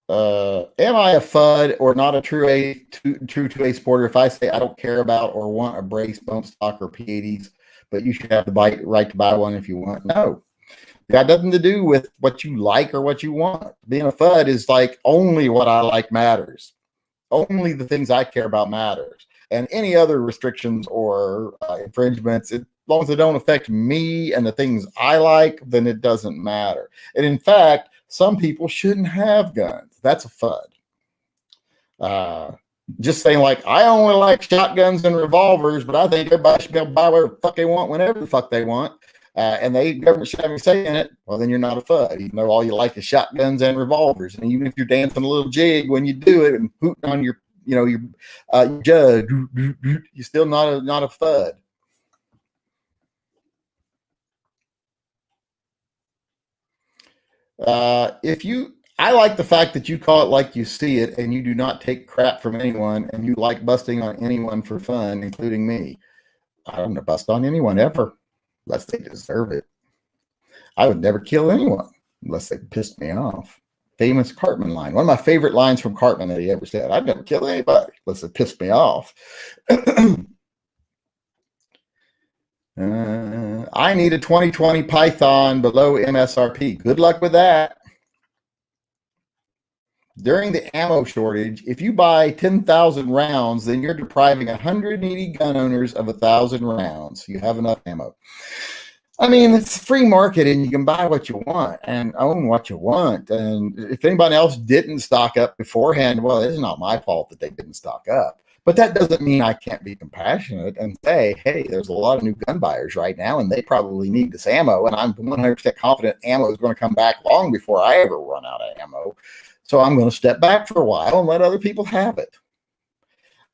Am I a FUD or not a true 2A supporter if I say I don't care about or want a brace, bump stock, or P80s, but you should have the right to buy one if you want? No. It got nothing to do with what you like or what you want. Being a FUD is like only what I like matters. Only the things I care about matters. And any other restrictions or infringements, as long as they don't affect me and the things I like, then it doesn't matter. And in fact, some people shouldn't have guns. That's a FUD. Just saying, like, I only like shotguns and revolvers, but I think everybody should be able to buy whatever the fuck they want whenever the fuck they want. And the government should have a say in it. Well, then you're not a FUD. Even though all you like is shotguns and revolvers. And even if you're dancing a little jig when you do it and hooting on your jug, you're still not a FUD. I like the fact that you call it like you see it and you do not take crap from anyone and you like busting on anyone for fun, including me. I don't bust on anyone ever unless they deserve it. I would never kill anyone unless they pissed me off. Famous Cartman line. One of my favorite lines from Cartman that he ever said. I'd never kill anybody unless they pissed me off. I need a 2020 Python below MSRP. Good luck with that. During the ammo shortage, if you buy 10,000 rounds, then you're depriving 180 gun owners of 1,000 rounds. You have enough ammo. I mean, it's free market and you can buy what you want and own what you want. And if anybody else didn't stock up beforehand, well, it's not my fault that they didn't stock up. But that doesn't mean I can't be compassionate and say, hey, there's a lot of new gun buyers right now and they probably need this ammo. And I'm 100% confident ammo is going to come back long before I ever run out of ammo. So I'm going to step back for a while and let other people have it.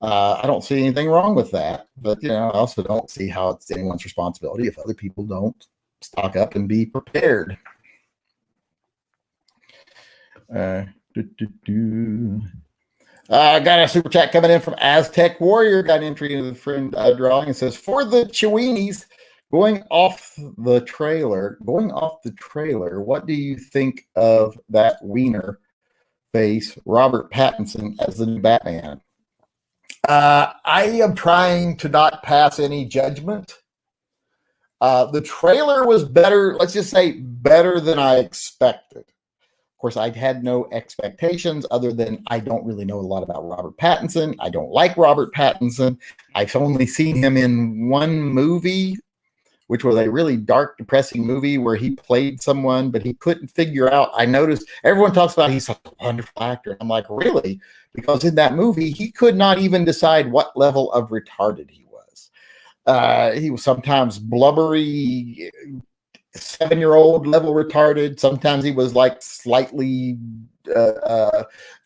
I don't see anything wrong with that, but I also don't see how it's anyone's responsibility if other people don't stock up and be prepared. I got a super chat coming in from Aztec Warrior. Got an entry into the friend drawing and says, for the Cheweenies, going off the trailer, what do you think of that wiener face, Robert Pattinson, as the new Batman? I am trying to not pass any judgment. The trailer was better, let's just say better than I expected. Of course, I had no expectations other than I don't really know a lot about Robert Pattinson. I don't like Robert Pattinson. I've only seen him in one movie, which was a really dark, depressing movie where he played someone, but he couldn't figure out. I noticed everyone talks about he's such a wonderful actor. I'm like, really? Because in that movie, he could not even decide what level of retarded he was. He was sometimes blubbery, 7-year-old level retarded. Sometimes he was like slightly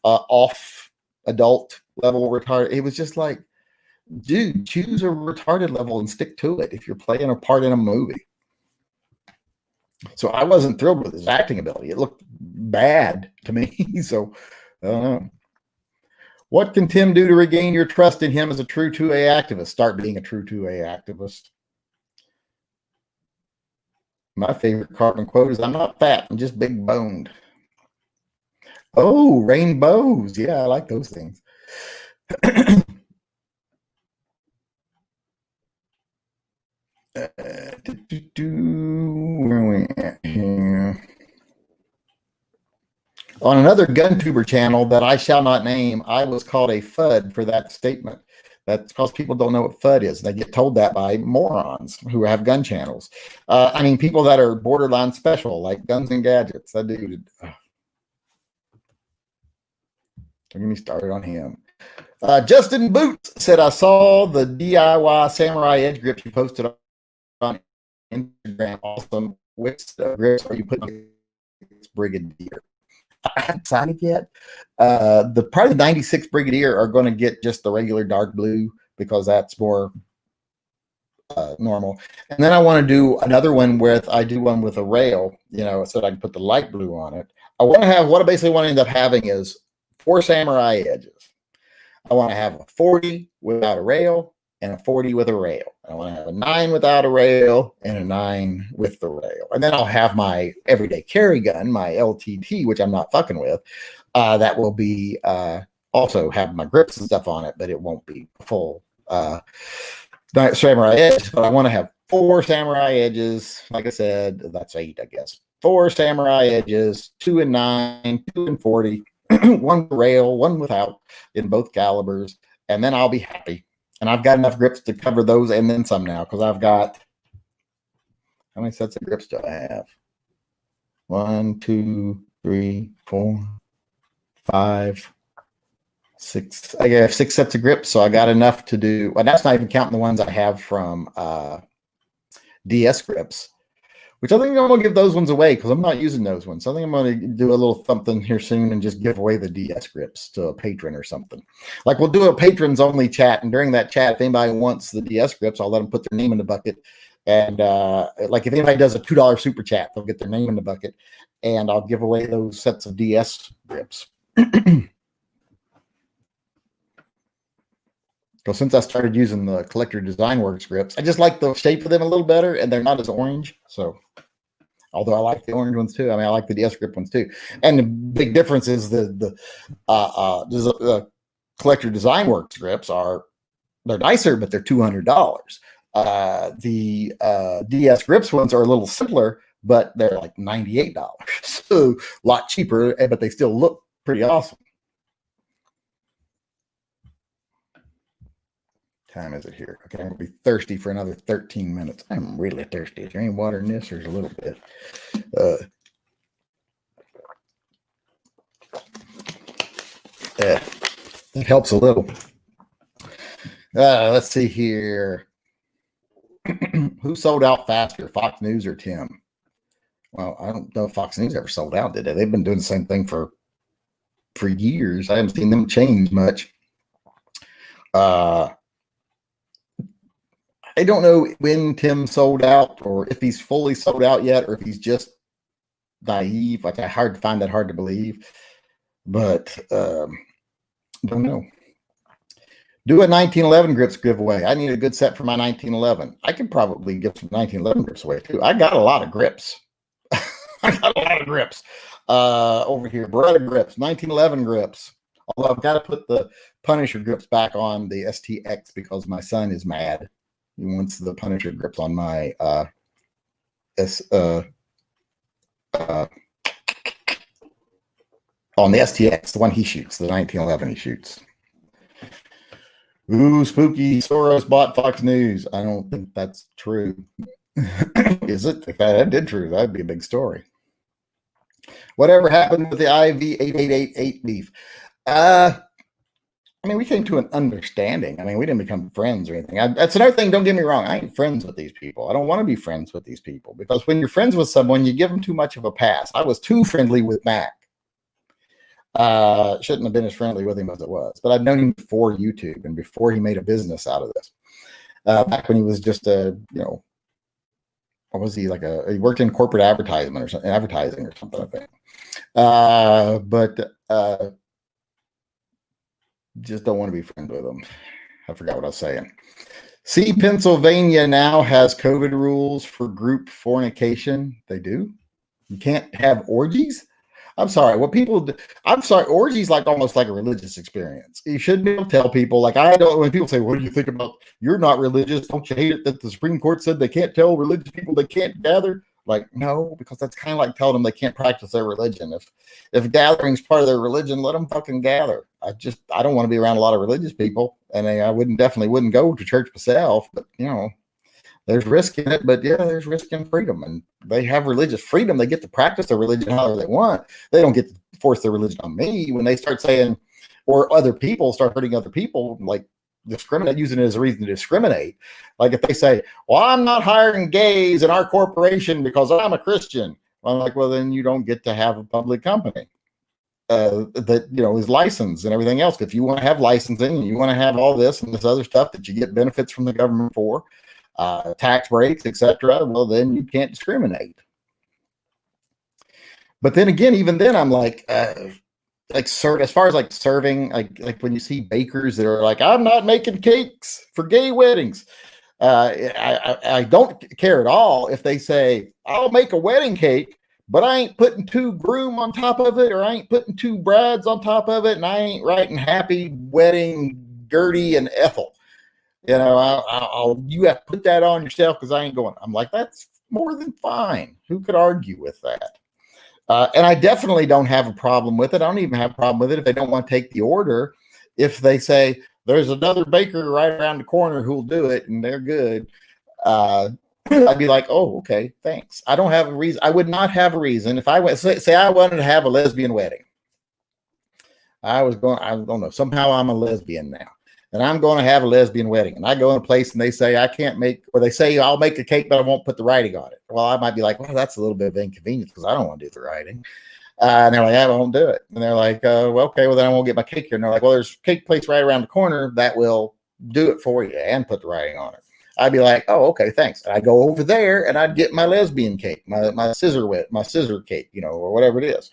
off adult level retarded. It was just like, dude, choose a retarded level and stick to it if you're playing a part in a movie. So I wasn't thrilled with his acting ability. It looked bad to me. So I don't know. What can Tim do to regain your trust in him as a true 2A activist? Start being a true 2A activist. My favorite Cartman quote is, I'm not fat, I'm just big boned. Oh, rainbows. Yeah, I like those things. Where are we at here? On another Guntuber channel that I shall not name, I was called a FUD for that statement. That's because people don't know what FUD is. They get told that by morons who have gun channels. I mean, people that are borderline special, like Guns and Gadgets. That dude. Don't get me started on him. Justin Boots said, I saw the DIY Samurai Edge grips you posted on Instagram. Awesome. Which grips are you putting this Brigadier? I haven't decided yet. Probably the 96 Brigadier are going to get just the regular dark blue because that's more normal. And then I want to do another one I do one with a rail, so that I can put the light blue on it. I want to have, what I basically want to end up having is 4 Samurai Edges. I want to have a 40 without a rail and a 40 with a rail. I want to have a 9 without a rail and a 9 with the rail. And then I'll have my everyday carry gun, my LTT, which I'm not fucking with. That will be also have my grips and stuff on it, but it won't be full Samurai Edge. But I want to have 4 Samurai Edges. Like I said, that's 8, I guess. 4 Samurai Edges, 2 and 9, 2 and 40, 1 rail, 1 without in both calibers. And then I'll be happy. And I've got enough grips to cover those and then some now, because I've got, how many sets of grips do I have? 1, 2, 3, 4, 5, 6. I have 6 sets of grips, so I got enough to do. And that's not even counting the ones I have from DS grips, which I think I'm going to give those ones away because I'm not using those ones. So I think I'm going to do a little something here soon and just give away the DS grips to a patron or something. Like we'll do a patrons only chat. And during that chat, if anybody wants the DS grips, I'll let them put their name in the bucket. And like if anybody does a $2 super chat, they'll get their name in the bucket. And I'll give away those sets of DS grips. Because since I started using the Collector Design Works grips, I just like the shape of them a little better, and they're not as orange. So, although I like the orange ones too, I mean I like the DS grip ones too. And the big difference is the Collector Design Works grips they're nicer, but they're $200. The DS Grips ones are a little simpler, but they're like $98. So a lot cheaper, but they still look pretty awesome. Time is it here? Okay, I'm gonna be thirsty for another 13 minutes. I'm really thirsty. Is there any water in this? There's a little bit. It helps a little. Let's see here. Who sold out faster, Fox News or Tim? Well, I don't know if Fox News ever sold out, did they? They've been doing the same thing for years. I haven't seen them change much. I don't know when Tim sold out or if he's fully sold out yet or if he's just naive. Like, I find that hard to believe, but don't know. Do a 1911 grips giveaway. I need a good set for my 1911. I could probably give some 1911 grips away too. I got a lot of grips. I got a lot of grips over here. Beretta grips, 1911 grips. Although I've got to put the Punisher grips back on the STX because my son is mad. He wants the Punisher grips on my on the STX, the one he shoots, the 1911 he shoots. Ooh, spooky. Soros bought Fox News. I don't think that's true. Is it? If that did true, that'd be a big story. Whatever happened with the IV8888 beef? I mean, we came to an understanding. I mean, we didn't become friends or anything. That's another thing. Don't get me wrong. I ain't friends with these people. I don't want to be friends with these people because when you're friends with someone, you give them too much of a pass. I was too friendly with Mac. Shouldn't have been as friendly with him as it was, but I'd known him before YouTube and before he made a business out of this. Back when he was just what was he, like he worked in corporate advertising or something, I think. But just don't want to be friends with him. I forgot what I was saying. See, Pennsylvania now has COVID rules for group fornication. They do. You can't have orgies. I'm sorry. What people do, I'm sorry. Orgies like almost like a religious experience. You shouldn't be able to tell people like I don't. When people say, "What do you think about?" You're not religious. Don't you hate it that the Supreme Court said they can't tell religious people they can't gather? Like, no, because that's kind of like telling them they can't practice their religion. If gathering's part of their religion, let them fucking gather. I don't want to be around a lot of religious people, and I definitely wouldn't go to church myself. But there's risk in it. But yeah, there's risk in freedom, and they have religious freedom. They get to practice their religion however they want. They don't get to force their religion on me. When they start saying, or other people start hurting other people, like discriminate, using it as a reason to discriminate. Like if they say, well, I'm not hiring gays in our corporation because I'm a Christian. Well, I'm like, well, then you don't get to have a public company that is licensed and everything else. If you want to have licensing and you want to have all this and this other stuff that you get benefits from the government for, tax breaks, etc., well, then you can't discriminate. But then again, even then, I'm like as far as like serving, like when you see bakers that are like, I'm not making cakes for gay weddings. I don't care at all if they say, I'll make a wedding cake, but I ain't putting 2 groom on top of it, or I ain't putting 2 brides on top of it, and I ain't writing happy wedding Gertie and Ethel. You have to put that on yourself because I ain't going. I'm like, that's more than fine. Who could argue with that? And I definitely don't have a problem with it. I don't even have a problem with it if they don't want to take the order. If they say, there's another baker right around the corner who'll do it, and they're good, I'd be like, oh, okay, thanks. I don't have a reason. I would not have a reason. If I went, say I wanted to have a lesbian wedding. I don't know, somehow I'm a lesbian now. And I'm going to have a lesbian wedding. And I go in a place and they say, I can't make, or they say, I'll make a cake, but I won't put the writing on it. Well, I might be like, well, that's a little bit of inconvenience because I don't want to do the writing. And they're like, I won't do it. And they're like, well, okay, well, then I won't get my cake here. And they're like, well, there's a cake place right around the corner that will do it for you and put the writing on it. I'd be like, oh, okay, thanks. And I'd go over there and I'd get my lesbian cake, my scissor cake, or whatever it is.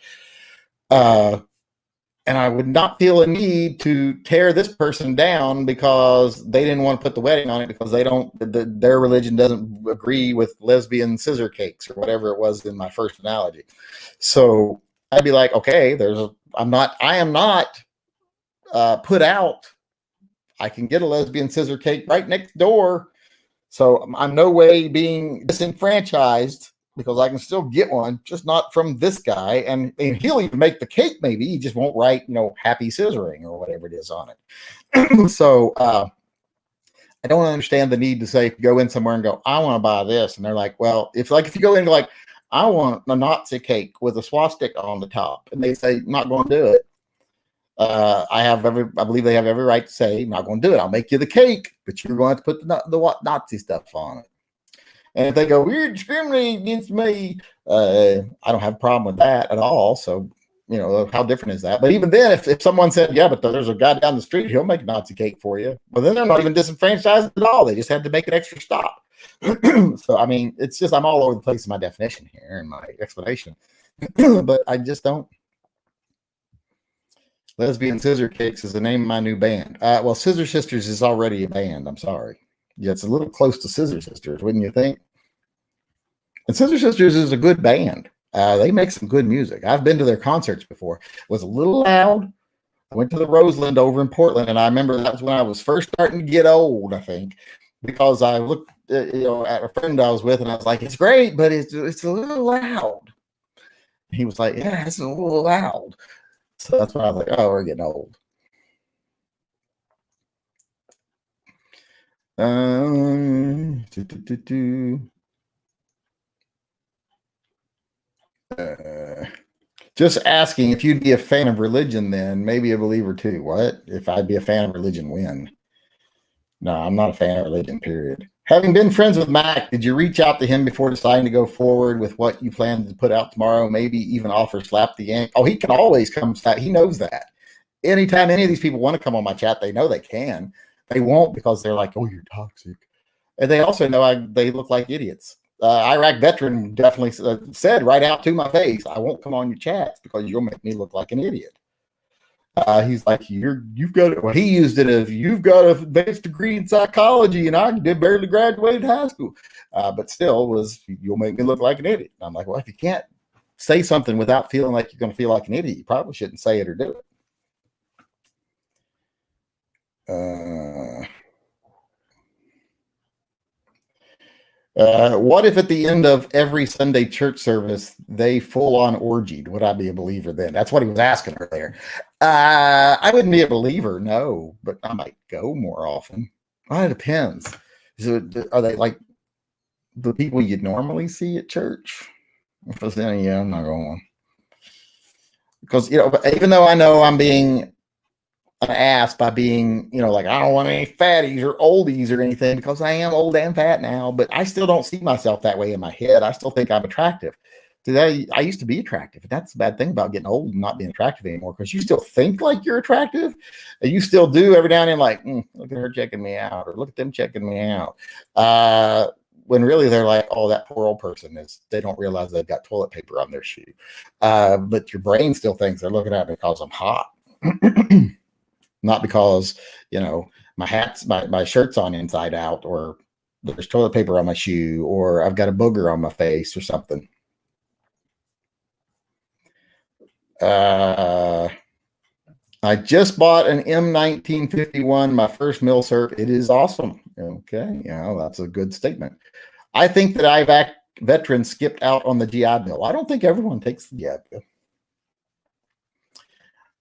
And I would not feel a need to tear this person down because they didn't want to put the wedding on it because their religion doesn't agree with lesbian scissor cakes or whatever it was in my first analogy. So I'd be like, okay, I am not put out. I can get a lesbian scissor cake right next door. So I'm no way being disenfranchised because I can still get one, just not from this guy. And he'll even make the cake, maybe. He just won't write, happy scissoring or whatever it is on it. So I don't understand the need to say, go in somewhere and go, I want to buy this. And they're like, well, if you go in and go like, I want a Nazi cake with a swastika on the top. And they say, not going to do it. I believe they have every right to say, I'm not going to do it. I'll make you the cake, but you're going to put the Nazi stuff on it. And if they go, you're discriminating against me, I don't have a problem with that at all. So, how different is that? But even then, if someone said, yeah, but there's a guy down the street, he'll make a Nazi cake for you. Well, then they're not even disenfranchised at all. They just had to make an extra stop. So, I mean, it's just, I'm all over the place in my definition here and my explanation. But I just don't. Lesbian Scissor Cakes is the name of my new band. Well, Scissor Sisters is already a band. I'm sorry. Yeah, it's a little close to Scissor Sisters, wouldn't you think? And Scissor Sisters is a good band. They make some good music. I've been to their concerts before. It was a little loud. I went to the Roseland over in Portland, and I remember that was when I was first starting to get old, I think, because I looked at a friend I was with, and I was like, it's great, but it's a little loud. He was like, yeah, it's a little loud. So that's why I was like, oh, we're getting old. Just asking if you'd be a fan of religion, then maybe a believer too. What? If I'd be a fan of religion, when? No, I'm not a fan of religion, period. Having been friends with Mac, did you reach out to him before deciding to go forward with what you plan to put out tomorrow? Maybe even offer slap the yank? Oh, he can always come. He knows that. Anytime any of these people want to come on my chat, they know they can. They won't because they're like, oh, you're toxic. And they also know they look like idiots. Iraq veteran definitely said right out to my face, I won't come on your chats because you'll make me look like an idiot. He's like, you've got it. Well, he used it as, you've got an advanced degree in psychology and I barely graduated high school. But still you'll make me look like an idiot. And I'm like, well, if you can't say something without feeling like you're going to feel like an idiot, you probably shouldn't say it or do it. What if at the end of every Sunday church service, they full on orgied? Would I be a believer then? That's what he was asking earlier. I wouldn't be a believer, no, but I might go more often. Well, it depends. Are they like the people you'd normally see at church? Because then, yeah, I'm not going. Because, even though I know I'm being an ass by being, like, I don't want any fatties or oldies or anything because I am old and fat now, but I still don't see myself that way in my head. I still think I'm attractive. Today, I used to be attractive. That's the bad thing about getting old and not being attractive anymore, because you still think like you're attractive, and you still do every now and then, like, look at her checking me out, or look at them checking me out. When really they're like, oh, that poor old person they don't realize they've got toilet paper on their shoe. But your brain still thinks they're looking at me because I'm hot. Not because, my shirt's on inside out, or there's toilet paper on my shoe, or I've got a booger on my face or something. I just bought an M1951, my first milsurp. It is awesome. Okay, that's a good statement. I think that Iraq veterans skipped out on the GI Bill. I don't think everyone takes the GI Bill.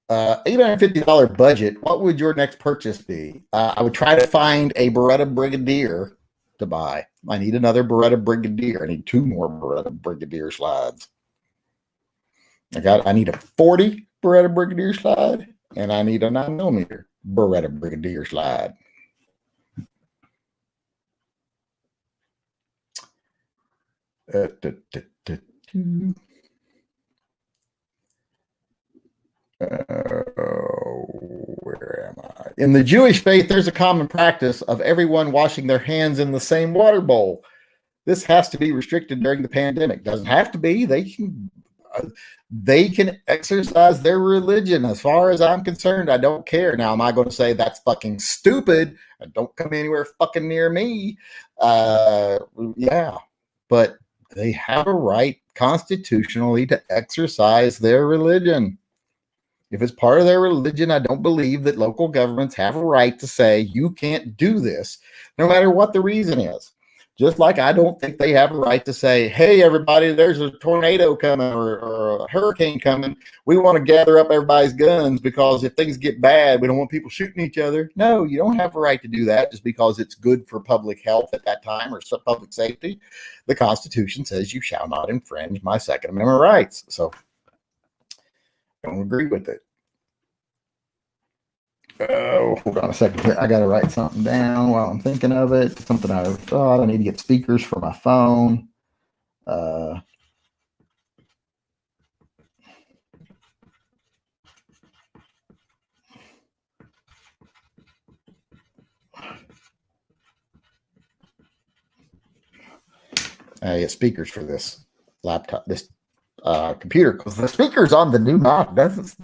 $850 budget. What would your next purchase be? I would try to find a Beretta Brigadier to buy. I need another Beretta Brigadier. I need 2 more Beretta Brigadier slides. I need a 40 Beretta Brigadier slide, and I need a 9mm Beretta Brigadier slide. Where am I? In the Jewish faith, there's a common practice of everyone washing their hands in the same water bowl. This has to be restricted during the pandemic. Doesn't have to be. They can exercise their religion. As far as I'm concerned, I don't care. Now, am I going to say that's fucking stupid? Don't come anywhere fucking near me. Yeah, but they have a right constitutionally to exercise their religion. If it's part of their religion, I don't believe that local governments have a right to say you can't do this, no matter what the reason is. Just like I don't think they have a right to say, hey, everybody, there's a tornado coming or a hurricane coming. We want to gather up everybody's guns because if things get bad, we don't want people shooting each other. No, you don't have a right to do that just because it's good for public health at that time or public safety. The Constitution says you shall not infringe my Second Amendment rights. So I don't agree with it. Oh, hold on a second here. I got to write something down while I'm thinking of it. Something I thought. I need to get speakers for my phone. I get speakers for this laptop, this computer, because the speakers on the new Mac not as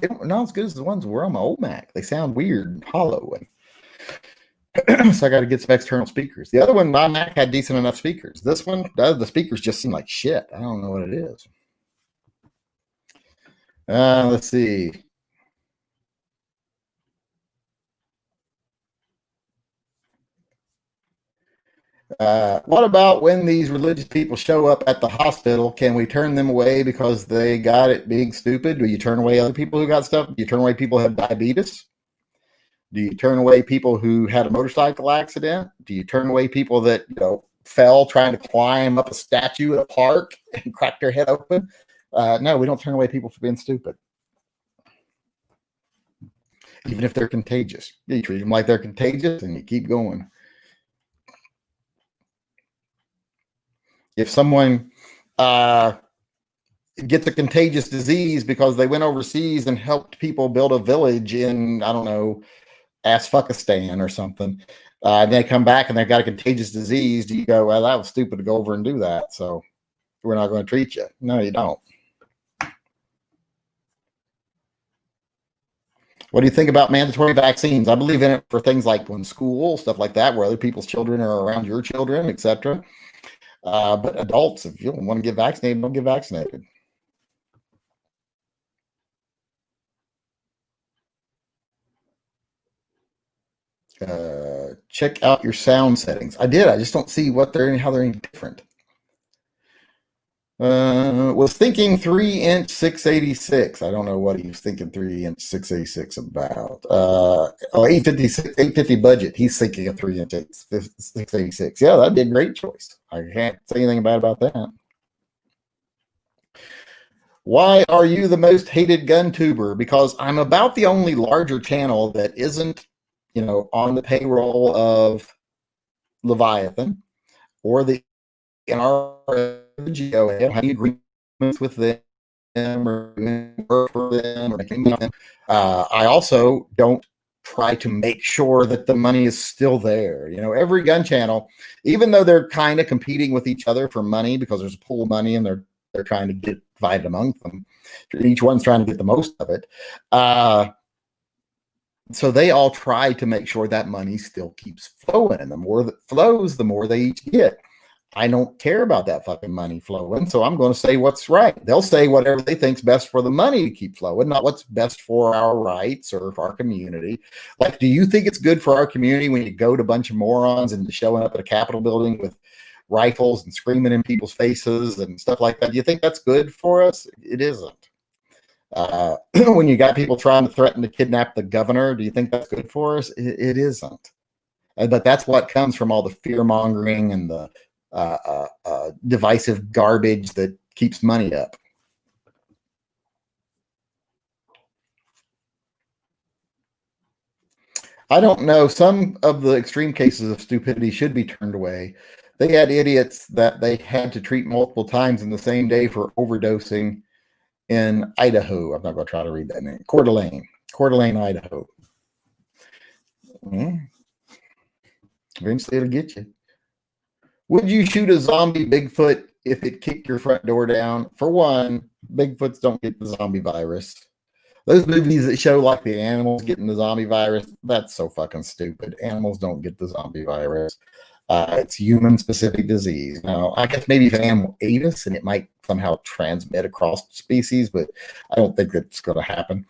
good as the ones were on my old Mac. They sound weird and hollow, and so I got to get some external speakers. The other one, my Mac had decent enough speakers. This one, the speakers just seem like shit. I don't know what it is. Let's see. What about when these religious people show up at the hospital? Can we turn them away because they got it being stupid? Do you turn away other people who got stuff? Do you turn away people who have diabetes? Do you turn away people who had a motorcycle accident? Do you turn away people that fell trying to climb up a statue at a park and cracked their head open? No, we don't turn away people for being stupid, even if they're contagious. You treat them like they're contagious and you keep going. If someone gets a contagious disease because they went overseas and helped people build a village in, I don't know, Afghanistan or something, and they come back and they've got a contagious disease, do you go, well, that was stupid to go over and do that, so we're not going to treat you? No, you don't. What do you think about mandatory vaccines? I believe in it for things like when school, stuff like that, where other people's children are around your children, etc. But adults, if you don't want to get vaccinated, don't get vaccinated. Check out your sound settings. I did. I just don't see how they're any different. Was thinking 3-inch 686. I don't know what he was thinking 3-inch 686 about. 850 budget. He's thinking a 3-inch 686. Yeah, that'd be a great choice. I can't say anything bad about that. Why are you the most hated Guntuber? Because I'm about the only larger channel that isn't, on the payroll of Leviathan or the NRGO. Have any agreements with them or work for them or making them? I also don't try to make sure that the money is still there. Every gun channel, even though they're kind of competing with each other for money because there's a pool of money and they're trying to get divided among them. Each one's trying to get the most of it. So they all try to make sure that money still keeps flowing. And the more that flows, the more they each get. I don't care about that fucking money flowing. So I'm going to say what's right. They'll say whatever they think's best for the money to keep flowing, not what's best for our rights or for our community. Like, do you think it's good for our community when you go to a bunch of morons and showing up at a Capitol building with rifles and screaming in people's faces and stuff like that? Do you think that's good for us? It isn't. When you got people trying to threaten to kidnap the governor, do you think that's good for us? It isn't. But that's what comes from all the fear mongering and the divisive garbage that keeps money up. I don't know. Some of the extreme cases of stupidity should be turned away. They had idiots that they had to treat multiple times in the same day for overdosing in Idaho. I'm not going to try to read that name. Coeur d'Alene, Idaho. Yeah. Eventually it'll get you. Would you shoot a zombie Bigfoot if it kicked your front door down? For one, Bigfoots don't get the zombie virus. Those movies that show like the animals getting the zombie virus, that's so fucking stupid. Animals don't get the zombie virus. It's human-specific disease. Now, I guess maybe if an animal ate us and it might somehow transmit across species, but I don't think that's going to happen.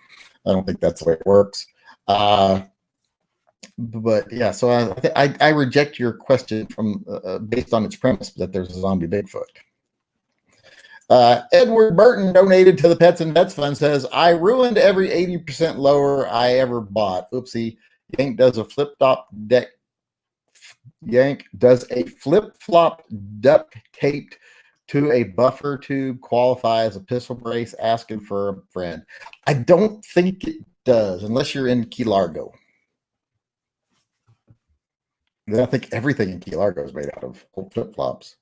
I don't think that's the way it works. But yeah, so I reject your question from based on its premise that there's a zombie Bigfoot. Edward Burton donated to the Pets and Vets Fund says, I ruined every 80% lower I ever bought. Oopsie. Yank does a flip flop duct taped to a buffer tube qualify as a pistol brace asking for a friend. I don't think it does unless you're in Key Largo. I think everything in Key Largo is made out of flip flops.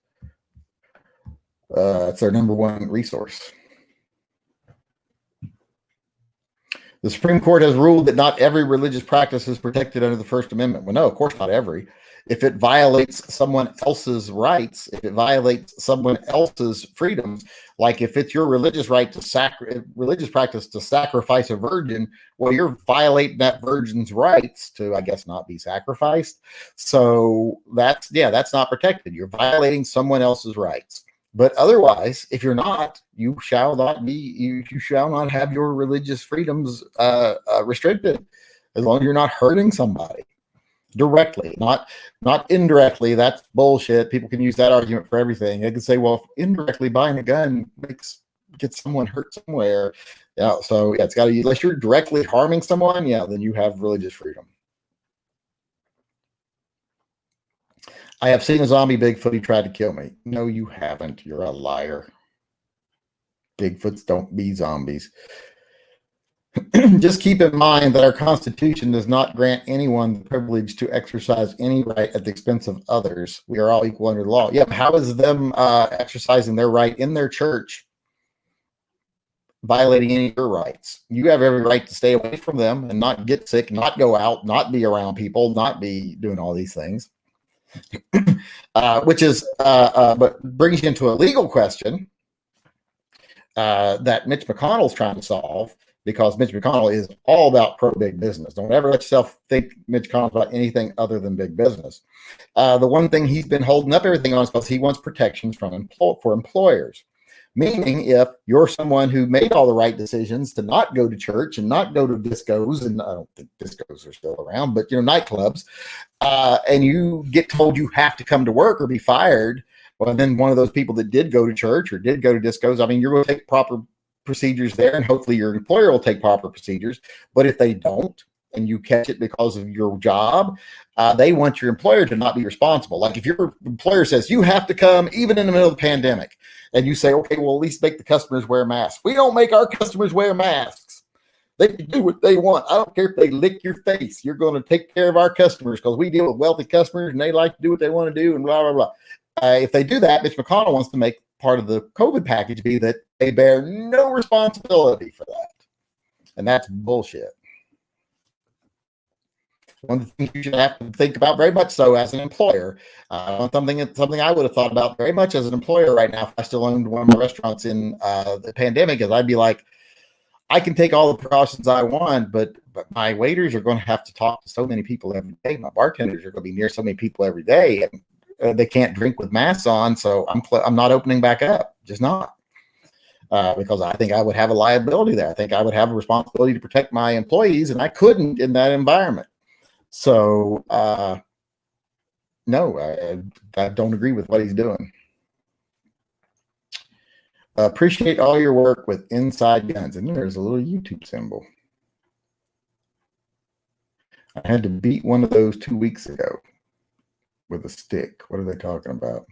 It's their number one resource. The Supreme Court has ruled that not every religious practice is protected under the First Amendment. Well, no, of course not every. If it violates someone else's rights, if it violates someone else's freedoms, like if it's your religious right to religious practice to sacrifice a virgin, well, you're violating that virgin's rights to, I guess, not be sacrificed. So that's not protected. You're violating someone else's rights. But otherwise, if you're not, you shall not have your religious freedoms restricted, as long as you're not hurting somebody directly, not indirectly. That's bullshit. People can use that argument for everything. They can say, well, if indirectly buying a gun gets someone hurt somewhere. Yeah, so yeah, it's got to, unless you're directly harming someone, yeah, then you have religious freedom. I have seen a zombie Bigfoot. He tried to kill me. No, you haven't. You're a liar. Bigfoots don't be zombies. Just keep in mind that our Constitution does not grant anyone the privilege to exercise any right at the expense of others. We are all equal under the law. Yep. How is them exercising their right in their church violating any of your rights? You have every right to stay away from them and not get sick, not go out, not be around people, not be doing all these things. Which is, but brings you into a legal question that Mitch McConnell's trying to solve, because Mitch McConnell is all about pro-big business. Don't ever let yourself think Mitch McConnell's about anything other than big business. The one thing he's been holding up everything on is because he wants protections for employers. Meaning, if you're someone who made all the right decisions to not go to church and not go to discos, and I don't think discos are still around, but nightclubs, and you get told you have to come to work or be fired, well, then one of those people that did go to church or did go to discos, I mean, you're going to take proper procedures there, and hopefully your employer will take proper procedures. But if they don't, and you catch it because of your job, they want your employer to not be responsible. Like if your employer says you have to come even in the middle of the pandemic, and you say, okay, well, at least make the customers wear masks. We don't make our customers wear masks. They can do what they want. I don't care if they lick your face. You're going to take care of our customers because we deal with wealthy customers and they like to do what they want to do and blah, blah, blah. If they do that, Mitch McConnell wants to make part of the COVID package be that they bear no responsibility for that. And that's bullshit. One of the things you should have to think about very much so as an employer. Something I would have thought about very much as an employer right now if I still owned one of my restaurants in the pandemic, is I'd be like, I can take all the precautions I want, but my waiters are going to have to talk to so many people every day. My bartenders are going to be near so many people every day, and they can't drink with masks on. So I'm not opening back up, just not. Because I think I would have a liability there. I think I would have a responsibility to protect my employees, and I couldn't in that environment. So, no, I don't agree with what he's doing. Appreciate all your work with Inside Guns. And there's a little YouTube symbol. I had to beat one of those 2 weeks ago with a stick. What are they talking about?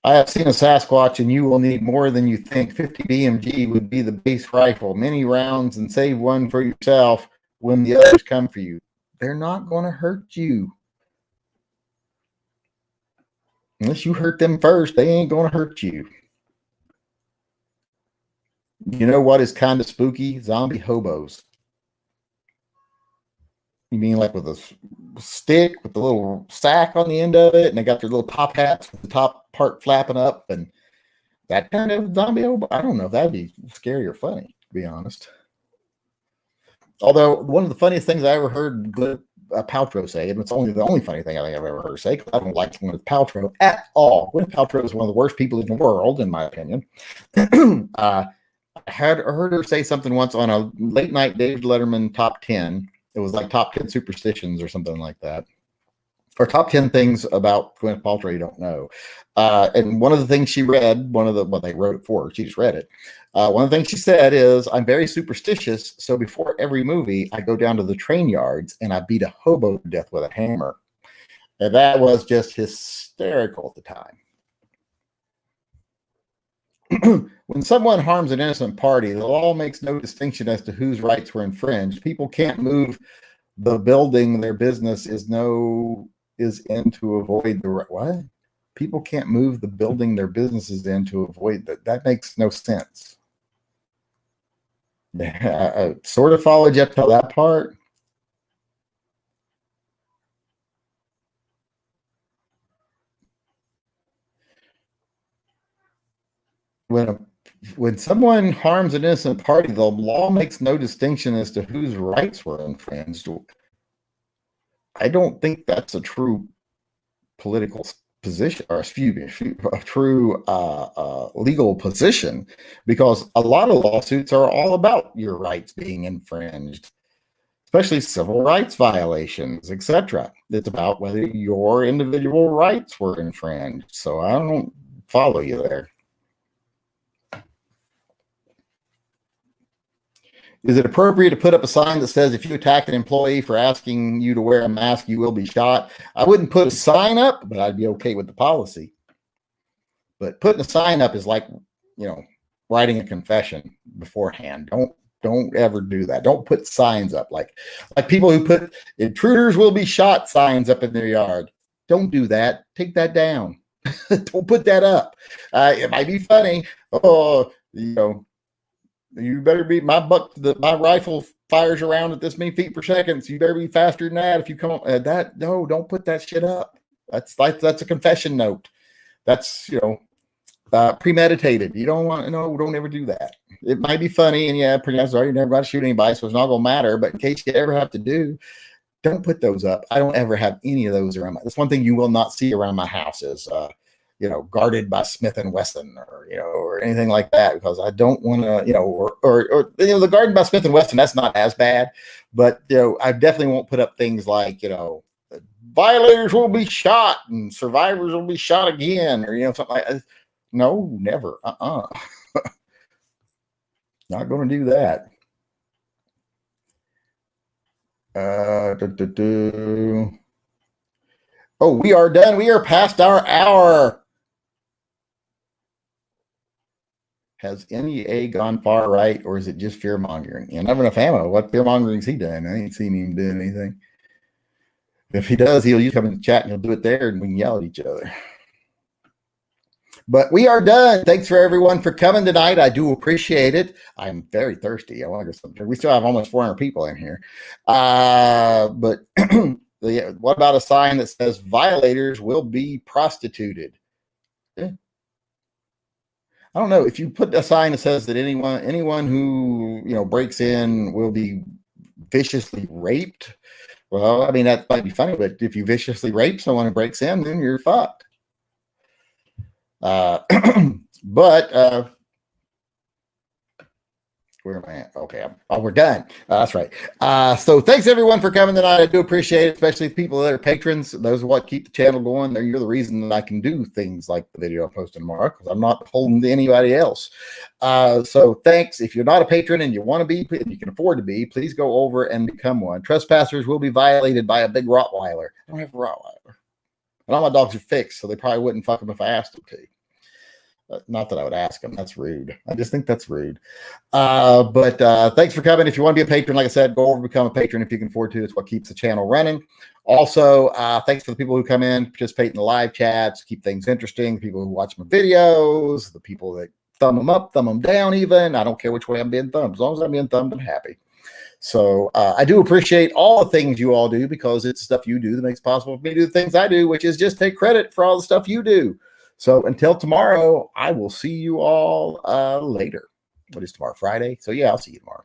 I have seen a Sasquatch, and you will need more than you think. 50 BMG would be the base rifle. Many rounds, and save one for yourself when the others come for you. They're not going to hurt you. Unless you hurt them first, they ain't going to hurt you. You know what is kind of spooky? Zombie hobos. You mean like with a stick with the little sack on the end of it, and they got their little top hats with the top part flapping up, and that kind of zombie hobo? I don't know if that'd be scary or funny, to be honest. Although one of the funniest things I ever heard Paltrow say, and it's the only funny thing I think I've ever heard her say, because I don't like Gwyneth Paltrow at all. Gwyneth Paltrow is one of the worst people in the world, in my opinion. I heard her say something once on a late night David Letterman top 10. It was like top 10 superstitions or something like that, or top 10 things about Gwyneth Paltrow you don't know. And one of the things she read, they wrote it for her, she just read it. One of the things she said is, I'm very superstitious, so before every movie, I go down to the train yards and I beat a hobo to death with a hammer. And that was just hysterical at the time. When someone harms an innocent party, the law makes no distinction as to whose rights were infringed. People can't move the building their business is in to avoid the what? People can't move the building their business is in to avoid that. That makes no sense. I sort of followed you up to that part. When someone harms an innocent party, the law makes no distinction as to whose rights were infringed. I don't think that's a true political position, or excuse me, a true legal position, because a lot of lawsuits are all about your rights being infringed, especially civil rights violations, etc. It's about whether your individual rights were infringed. So I don't follow you there. Is it appropriate to put up a sign that says if you attack an employee for asking you to wear a mask, you will be shot? I wouldn't put a sign up, but I'd be okay with the policy. But putting a sign up is like, writing a confession beforehand. Don't ever do that. Don't put signs up like people who put intruders will be shot signs up in their yard. Don't do that. Take that down. Don't put that up. It might be funny. Oh, you better be my rifle fires around at this many feet per second. So you better be faster than that. If you come on that, no, don't put that shit up. That's a confession note. That's, premeditated. You don't want, don't ever do that. It might be funny. And yeah, pretty much, sorry, you're never about to shoot anybody. So it's not going to matter. But in case you ever have to don't put those up. I don't ever have any of those around. That's one thing you will not see around my house is, guarded by Smith and Wesson or anything like that, because I don't want to, or the guarded by Smith and Wesson, that's not as bad, but, I definitely won't put up things like, violators will be shot and survivors will be shot again, or, something like that. No, never. Not going to do that. Oh, we are done. We are past our hour. Has NEA gone far right, or is it just fear mongering? And never enough ammo. What fear mongering has he done? I ain't seen him do anything. If he does, he'll come in the chat and he'll do it there, and we can yell at each other. But we are done. Thanks for everyone for coming tonight. I do appreciate it. I'm very thirsty. I want to go something. We still have almost 400 people in here. But what about a sign that says violators will be prostituted? Yeah. I don't know if you put a sign that says that anyone who breaks in will be viciously raped. Well, I mean that might be funny, but if you viciously rape someone who breaks in, then you're fucked. But where am I at? Okay, we're done. That's right. So thanks everyone for coming tonight. I do appreciate it, especially the people that are patrons. Those are what keep the channel going. You're the reason that I can do things like the video I'm posting tomorrow, because I'm not holding to anybody else. So thanks. If you're not a patron and you want to be, and you can afford to be, please go over and become one. Trespassers will be violated by a big Rottweiler. I don't have a Rottweiler. And all my dogs are fixed, so they probably wouldn't fuck them if I asked them to. Not that I would ask them. That's rude. I just think that's rude. But thanks for coming. If you want to be a patron, like I said, go over and become a patron if you can afford to. It's what keeps the channel running. Also, thanks for the people who come in, participate in the live chats, keep things interesting, the people who watch my videos, the people that thumb them up, thumb them down even. I don't care which way I'm being thumbed. As long as I'm being thumbed, I'm happy. So I do appreciate all the things you all do, because it's stuff you do that makes it possible for me to do the things I do, which is just take credit for all the stuff you do. So until tomorrow, I will see you all later. What is tomorrow? Friday? So yeah, I'll see you tomorrow.